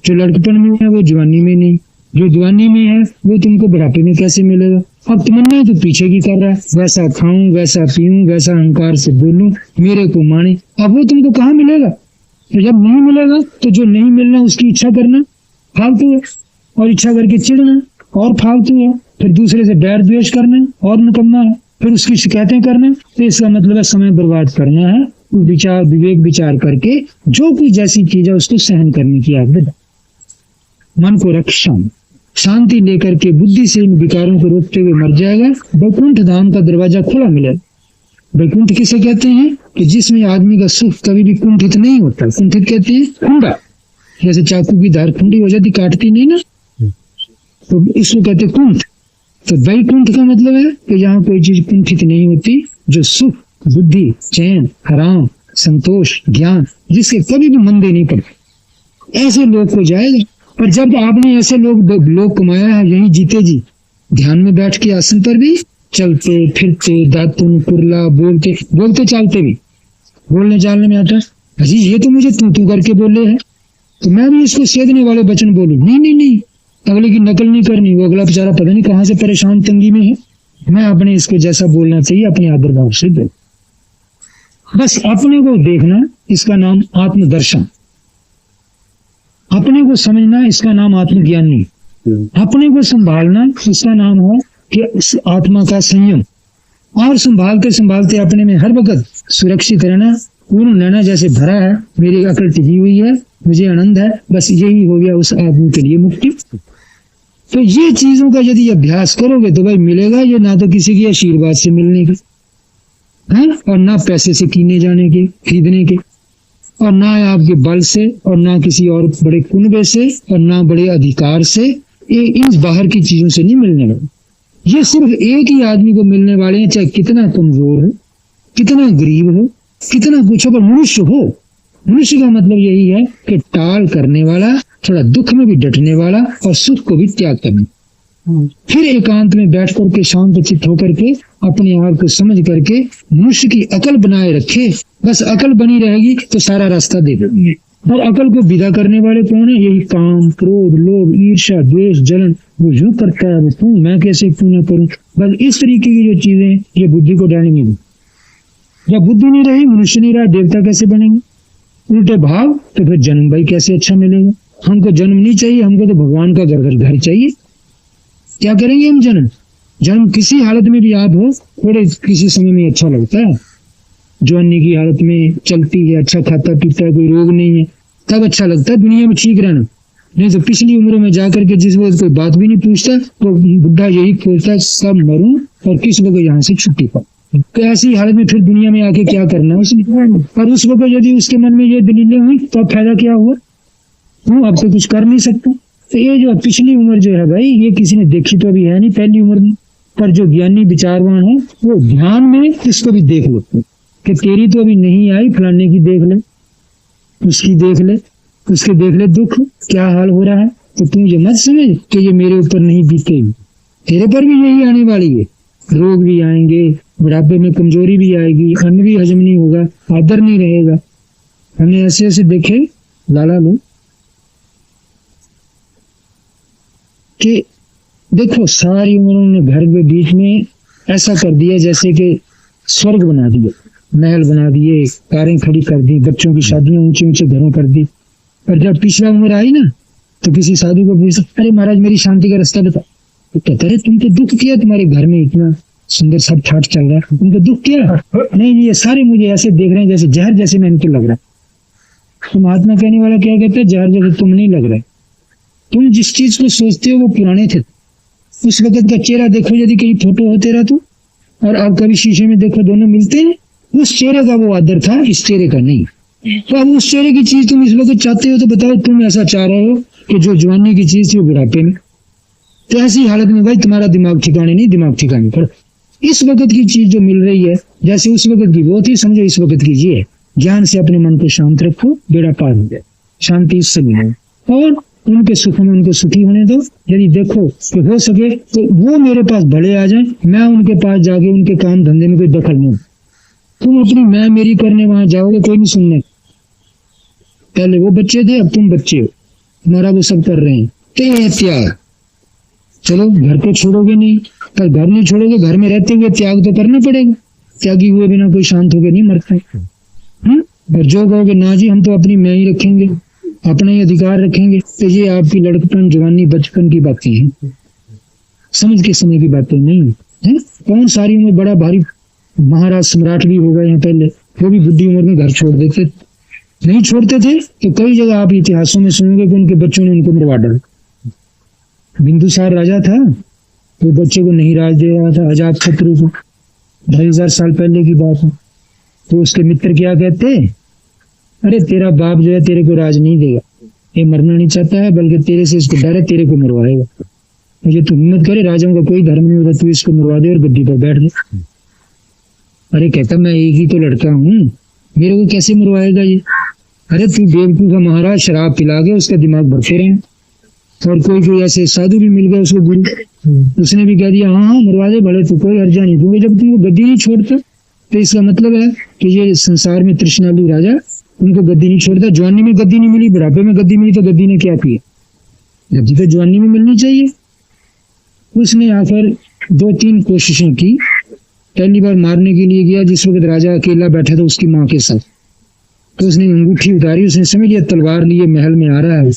जो लड़कपन में है वो जवानी में नहीं, जो जवानी में है वो तुमको बुढ़ापे में कैसे मिलेगा? अब तमन्ना तो पीछे की कर रहा है, वैसा खाऊं, वैसा पीऊं, वैसा अहंकार से बोलूं, मेरे को माने। अब वो तुमको कहाँ मिलेगा? तो जब नहीं मिलेगा तो जो नहीं मिलना उसकी इच्छा करना फालतू है, और इच्छा करके चिढ़ना और फालतू है, फिर दूसरे से बैर द्वेष करना और निकम्मा है, फिर उसकी शिकायतें करना। तो इसका मतलब है समय बर्बाद करना है। विचार विवेक विचार करके जो कोई जैसी चीज है उसको सहन करने की आदत। मन को रक्षा शांति लेकर के बुद्धि से इन विकारों को रोकते हुए मर जाएगा, वैकुंठ धाम का दरवाजा खुला मिलेगा। वैकुंठ किसे कहते हैं कि जिसमें आदमी का सुख कभी भी कुंठित नहीं होता। कुंठित कहते हैं कुंडा, जैसे चाकू की धार ठंडी हो जाती, काटती नहीं ना, तो इसको कहते कुंठ। तो वैकुंठ का मतलब है कि यहाँ कोई चीज कुंठित नहीं होती, जो सुख, बुद्धि, चैन, आराम, संतोष, ज्ञान, जिसके कभी भी मंदे नहीं पड़ते, ऐसे लोग को जाएगा। और जब आपने ऐसे लोग कमाया है, यही जीते जी ध्यान में बैठ के आसन पर भी चलते फिरते, दातुन कुरला, बोलते चालते भी, बोलने चालने में आता अजी ये तो मुझे तू करके बोले है, तो मैं भी इसको सेधने वाले वचन बोलूं? नहीं, अगले की नकल नहीं करनी। वो अगला बेचारा पता नहीं कहाँ से परेशान तंगी में है, मैं अपने इसको जैसा बोलना चाहिए अपने आदर भाव से बोल। बस अपने को देखना, इसका नाम आत्मदर्शन। अपने को समझना, इसका नाम आत्मज्ञानी। अपने को संभालना, इसका नाम है कि आत्मा का संयम। और संभालते अपने में हर वक्त सुरक्षित रहना, पूर्ण रहना, जैसे भरा है मेरी अकल टिकी हुई है, मुझे आनंद है, बस यही हो गया उस आदमी के लिए मुक्ति। तो ये चीजों का यदि अभ्यास करोगे तो भाई मिलेगा ये, ना तो किसी के आशीर्वाद से मिलने के है, और ना पैसे से कीने जाने के, खरीदने के, और ना आपके बल से, और ना किसी और बड़े कुनबे से, और ना बड़े अधिकार से, इन बाहर की चीजों से नहीं मिलने वाले। ये सिर्फ एक ही आदमी को मिलने वाले हैं, चाहे कितना कमजोर हो, कितना गरीब हो, कितना कुछ हो, पर मनुष्य हो। मनुष्य का मतलब यही है कि टाल करने वाला, थोड़ा दुख में भी डटने वाला, और सुख को भी त्याग करने, फिर एकांत में बैठ करके शांत चित्त होकर के अपने आप को समझ करके मनुष्य की अकल बनाए रखे। बस अकल बनी रहेगी तो सारा रास्ता दे देंगे। और अकल को विदा करने वाले कौन है? यही काम, क्रोध, लोभ, ईर्ष्या, द्वेष, जलन, वो यूं करता है, वो मैं कैसे क्यों न करूं। बस इस तरीके की जो चीजें ये बुद्धि को डालेंगे। जब बुद्धि नहीं रही, मनुष्य नहीं रहा, देवता कैसे बनेंगे? उल्टे भाव, तो फिर जन्म भाई कैसे अच्छा मिलेगा? हमको जन्म नहीं चाहिए, हमको तो भगवान का घर चाहिए। क्या करेंगे हम? जन्म किसी हालत में भी आप हो, थोड़े किसी समय में अच्छा लगता है। जवानी की हालत में चलती है, अच्छा खाता पीता है, कोई रोग नहीं है, तब अच्छा लगता है दुनिया में ठीक रहना। नहीं तो पिछली उम्र में जाकर के जिस वक्त कोई बात भी नहीं पूछता, तो बुढ़ा यही खोजता है कब मरूं और किस वक्त यहाँ से छुट्टी पाऊं। तो ऐसी हालत में फिर दुनिया में आके क्या करना है उसने? और उस वक्त यदि उसके मन में ये दलीलें हुई तो अब फायदा क्या हुआ? अब तो कुछ कर नहीं सकते। तो ये जो पिछली उम्र जो है भाई, ये किसी ने देखी तो अभी है नहीं पहली उम्र में। पर जो ज्ञानी विचारवान है वो ध्यान में इसको भी देख लेते कि तेरी तो अभी नहीं आई, फलाने की देख ले, उसकी देख ले, उसके देख ले दुख क्या हाल हो रहा है। तो तुम ये मत समझ कि ये मेरे ऊपर नहीं बीतेगी, तेरे पर भी यही आने वाली है। रोग भी आएंगे, बुढ़ापे में कमजोरी भी आएगी, अन्न भी हजम नहीं होगा, आदर नहीं रहेगा। हमने ऐसे ऐसे देखे लाला लोग कि देखो सारी उम्र उन्होंने घर के बीच में ऐसा कर दिया जैसे कि स्वर्ग बना दिया, महल बना दिए, कारें खड़ी कर दी, बच्चों की शादियां ऊंचे ऊंचे घरों कर दी। और जब पिछला उम्र आई ना, तो किसी साधु को पूछा, अरे महाराज मेरी शांति का रास्ता बता। तो कहता है तुमको दुख किया, तुम्हारे घर में इतना सुंदर सब ठाट चल रहा है, तुमको दुख किया? नहीं, ये सारे मुझे ऐसे देख रहे हैं जैसे जहर जैसे मैं इनको लग रहा है। तो महात्मा कहने वाला क्या कहता है, जहर जैसे तुम नहीं लग रहा है, तुम जिस चीज को सोचते हो वो पुराने थे। उस वक्त का चेहरा देखो, यदि कहीं फोटो हो तेरा तो, और अब कभी शीशे में देखो, दोनों मिलते हैं। उस चेहरे का वो आदर था, इस चेहरे का नहीं। तो अब उस चेहरे की चीज तुम इस वक्त चाहते हो, तो बताओ तुम ऐसा चाह रहे हो कि जो जवानी की चीज थी वो बुढ़ापे में। तो ऐसी हालत में भाई तुम्हारा दिमाग ठिकाने नहीं, दिमाग ठिकाने पर। इस वक्त की चीज जो मिल रही है, जैसे उस वक्त की वो थी, समझो इस वक्त की ये है। ज्ञान से अपने मन को शांत रखो, बेड़ा पार हो जाए। शांति इससे मिले और उनके सुख में उनको सुखी होने दो। यदि देखो कि हो सके तो वो मेरे पास भले आ जाए, मैं उनके पास जाके उनके काम धंधे में कोई दखल नहीं। तुम अपनी मैं मेरी करने वहां जाओगे, कोई नहीं सुनने। पहले वो बच्चे थे, अब तुम बच्चे हो, तुम्हारा वो सब कर रहे हैं। त्याग, चलो घर को छोड़ोगे नहीं, पर घर नहीं छोड़ोगे, घर में रहते हुए त्याग तो करना पड़ेगा। त्यागी हुए बिना कोई शांत होकर नहीं मरता है। और जो कहोगे ना जी हम तो अपनी मैं ही रखेंगे, अपना ही अधिकार रखेंगे, तो ये आपकी लड़कपन, जवानी, बचपन की बातें हैं, समझ के समय की बातें नहीं है। कौन सारी उम्र बड़ा भारी महाराज सम्राट भी हो गए हैं पहले, वो भी बुद्धि उम्र में घर छोड़ देते, नहीं छोड़ते थे। तो कई जगह आप इतिहासों में सुनोगे कि उनके बच्चों ने उनको मरवा डाला। बिंदुसार राजा था, तो बच्चे को नहीं राज दे रहा था, अजात शत्रु को, 2500 साल पहले की बात है। तो उसके मित्र क्या कहते, अरे तेरा बाप जो है तेरे को राज नहीं देगा, ये मरना नहीं चाहता है, बल्कि तेरे से इसको डर है, तेरे को मरवाएगा। मुझे तो हिम्मत करे, राजाओं का कोई धर्म नहीं होता, तू इसको मरवा दे और गद्दी पर बैठ दे। अरे कहता मैं एक ही तो लड़का हूँ, मेरे को कैसे मरवाएगा ये? अरे तू बेवकूफ का महाराज, शराब पिला के उसका दिमाग भरते रहे। और कोई ऐसे साधु भी मिल गया उसको गुरु, उसने भी कह दिया हाँ हाँ मरवा दे भले, तो कोई हर्जा नहीं, क्योंकि जब तुमको गद्दी नहीं छोड़ता तो इसका मतलब है कि ये संसार में तृष्णालु राजा उनको गद्दी नहीं छोड़ता। जवानी में गद्दी नहीं मिली, बुढ़ापे में गद्दी मिली, तो गद्दी ने क्या किया? गद्दी तो जवानी में मिलनी चाहिए। उसने आकर 2-3 कोशिशें की। पहली बार मारने के लिए गया जिस वक्त राजा अकेला बैठा था उसकी माँ के साथ, तो उसने अंगूठी उतारी, उसने समझ लिया तलवार लिए महल में आ रहा है,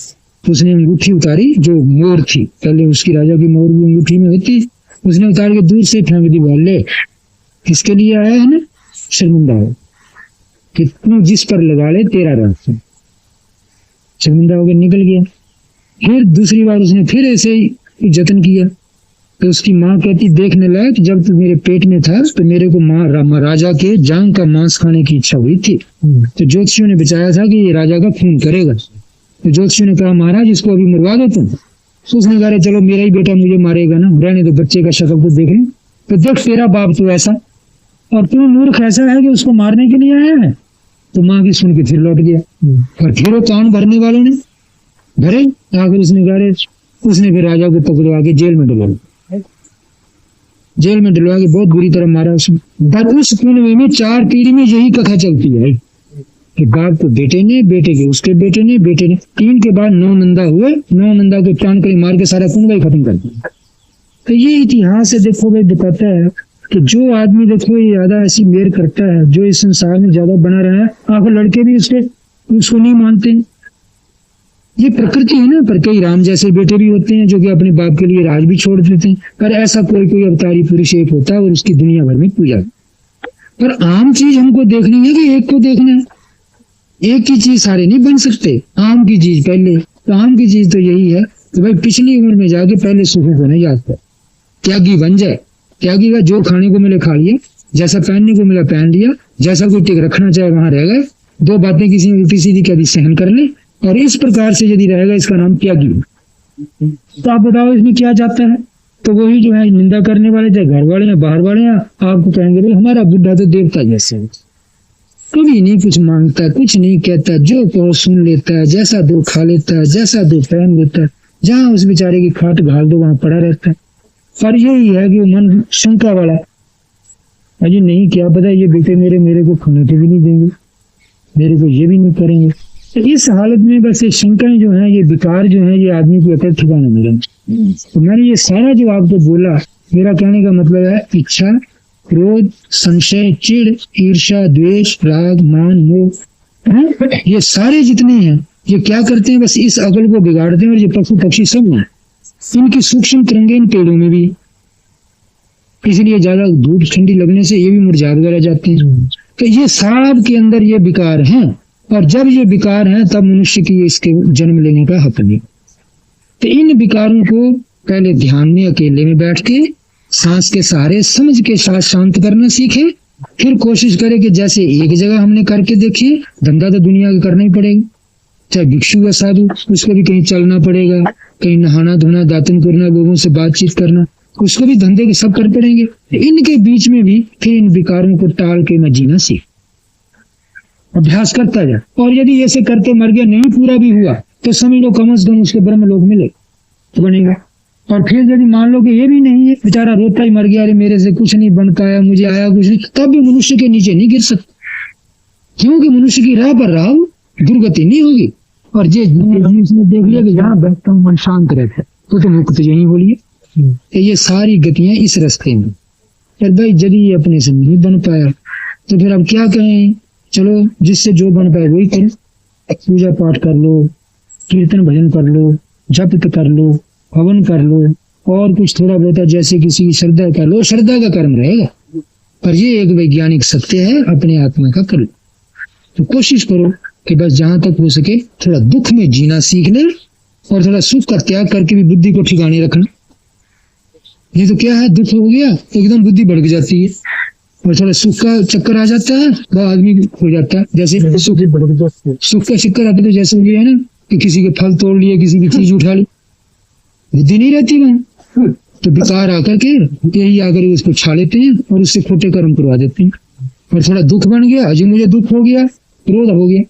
तो उसने अंगूठी उतारी जो मोर थी, पहले उसकी राजा की मोर भी अंगूठी में होती, उसने उतार के दूर से फेंक दी। बोले किसके लिए आया है ना, शर्मिंदा हो कि तू जिस पर लगा ले तेरा रास्ता। शर्मिंदा होकर निकल गया। फिर दूसरी बार उसने फिर ऐसे ही जतन किया, तो उसकी माँ कहती देखने लायक, जब तू मेरे पेट में था तो मेरे को माँ राजा के जांग का मांस खाने की इच्छा हुई थी, तो ज्योतिषियों ने बचाया था कि ये राजा का खून करेगा। तो ज्योतिषियों ने कहा महाराज इसको अभी मरवा दो तुम। तो उसने कहा चलो मेरा ही बेटा मुझे मारेगा ना, रहने दो, बच्चे का शक्ल तो देख ले। तो देख तेरा बाप तो ऐसा, और तू मूर्ख ऐसा है कि उसको मारने के लिए आया है। तो माँ की सुन के फिर लौट गया, और फिर वो कान भरने वालों ने भरे। आखिर उसने फिर राजा को पकड़वा के जेल में डलवा के बहुत बुरी तरह मारा उसने। पर उस कुनवे में 4 पीढ़ी में यही कथा चलती है कि बाप को बेटे ने, बेटे के उसके बेटे ने, बेटे ने, 3 के बाद 9 नंदा हुए, 9 नंदा को टान कर मार के सारा कुनवा ही खत्म कर दिया। तो ये इतिहास से देखो भाई बताता है कि जो आदमी देखो ये ज्यादा ऐसी मेर करता है, जो इस संसार में ज्यादा बना रहा है, आखिर लड़के भी उसको नहीं मानते। ये प्रकृति है ना। पर कई राम जैसे बेटे भी होते हैं जो कि अपने बाप के लिए राज भी छोड़ देते हैं। पर ऐसा कोई अवतारी पुरुष एक होता है और उसकी दुनिया भर में पूजा। पर आम चीज हमको देखनी है कि एक को देखना है। एक की चीज सारे नहीं बन सकते, आम की चीज पहले। तो आम की चीज तो यही है कि भाई पिछली उम्र में जाके पहले सुखों को नहीं याद कर, त्यागी बन जाए। त्यागी का जो खाने को मिले खा लिया, जैसा पहनने को मिला पहन लिया, जैसा कोई टिक रखना चाहे वहां रह गए, 2 बातें किसी ने उल्टी सीधी कभी सहन कर ले, और इस प्रकार से यदि रहेगा इसका नाम त्यागी। तो आप बताओ इसमें क्या जाता है? तो वही जो है निंदा करने वाले, चाहे घर वाले या बाहर वाले हैं, आपको कहेंगे हमारा बुढ़ा तो देवता जैसे है, कभी नहीं कुछ मांगता, कुछ नहीं कहता, जो कहो सुन लेता है, जैसा दो खा लेता है, जैसा दो पहन लेता है, जहाँ उस बेचारे की खाट घाल दो वहां पड़ा रहता है। और यही है कि मन शंका वाला, अजी नहीं क्या पता ये बेटे मेरे को खाने के भी नहीं देंगे, मेरे को ये भी नहीं करेंगे। तो इस हालत में बस ये शंकाएं जो है, ये विकार जो है, ये आदमी को अकल ठिकाने मिले। तो मैंने ये सारा जो आपको बोला, मेरा कहने का मतलब है इच्छा, क्रोध, संशय, चिड़, ईर्ष्या, द्वेष, राग, मान, मोह, ये सारे जितने हैं ये क्या करते हैं? बस इस अकल को बिगाड़ते हैं। और ये पशु पक्षी सब हैं, इनकी सूक्ष्म तरंगे इन पेड़ों में भी, इसलिए ज्यादा धूप ठंडी लगने से ये भी मुरझा वगैरह जाते हैं। तो ये सब के अंदर ये विकार हैं, और जब ये विकार हैं तब मनुष्य की इसके जन्म लेने का हक नहीं। तो इन विकारों को पहले ध्यान में अकेले में बैठ के सांस के सहारे समझ के साथ शांत करना सीखे। फिर कोशिश करे कि जैसे एक जगह हमने करके देखिए, धंधा तो दुनिया का करना ही पड़ेगा, चाहे भिक्षु या साधु, उसको भी कहीं चलना पड़ेगा, कहीं नहाना धोना, दातन करना, लोगों से बातचीत करना, उसको भी धंधे के सब कर पड़ेंगे। इनके बीच में भी फिर इन विकारों को टाल के मैं जीना सीख, अभ्यास करता जा। और यदि ऐसे करते मर गया, नहीं पूरा भी हुआ, तो समझ लो कम से कम उसके ब्रह्म लोक मिले तो बनेगा। और फिर यदि मान लो कि ये भी नहीं है, बेचारा रोता ही मर गया, अरे मेरे से कुछ नहीं बन पाया, मुझे आया कुछ नहीं, तब भी मनुष्य के नीचे नहीं गिर सकता, क्योंकि मनुष्य की राह पर राह दुर्गति नहीं होगी। और उसने देख लिया कि जहाँ बैठता हूँ मन शांत रहता है, तो मुक्त यही बोलिए। ये सारी गतियां इस रास्ते में। फिर भाई यदि ये अपने से नहीं बन पाया तो फिर अब क्या कहें? चलो जिससे जो बन पाए वही करो, पूजा पाठ कर लो, कीर्तन भजन कर लो, जप कर लो, हवन कर लो, और कुछ थोड़ा बहुत जैसे किसी की श्रद्धा कर लो, श्रद्धा का कर्म रहेगा। पर ये एक वैज्ञानिक सत्य है, अपने आत्मा का कर लो। तो कोशिश करो कि बस जहां तक हो सके थोड़ा दुख में जीना सीख ले, और थोड़ा सुख का त्याग करके भी बुद्धि को ठिकाने रखना। ये तो क्या है, दुख हो गया एकदम बुद्धि भड़क जाती है, और थोड़ा सुख का चक्कर आ जाता है तो आदमी हो जाता है। जैसे सुख का चक्कर आता है, तो जैसे ये है ना कि किसी के फल तोड़ लिए, किसी की चीज उठा ली, बुद्धि नहीं रहती वहां। तो विकार आकर के यही आकर उसको छा लेते हैं और उससे खोटे कर्म करवा देते हैं। और थोड़ा दुख बन गया, अजी मुझे दुख हो गया, क्रोध हो गया,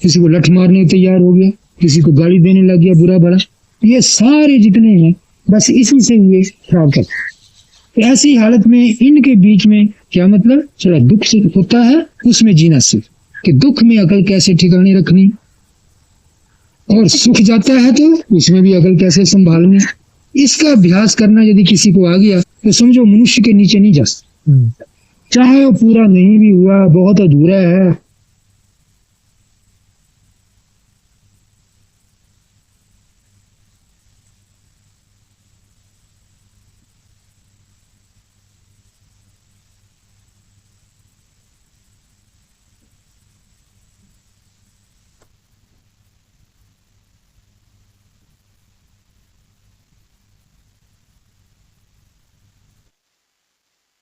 किसी को लठ मारने को तैयार हो गया, किसी को गाली देने लग गया बुरा भला, ये सारे जितने हैं बस इसी से ये खराब करते। ऐसी हालत में इनके बीच में क्या मतलब, थोड़ा दुख से होता है उसमें जीना सीख, कि दुख में अकल कैसे ठिकाने रखनी, और सुख जाता है तो उसमें भी अकल कैसे संभालनी। इसका अभ्यास करना यदि किसी को आ गया तो समझो मनुष्य के नीचे नहीं जा सकता। चाहे वो पूरा नहीं भी हुआ, बहुत अधूरा है,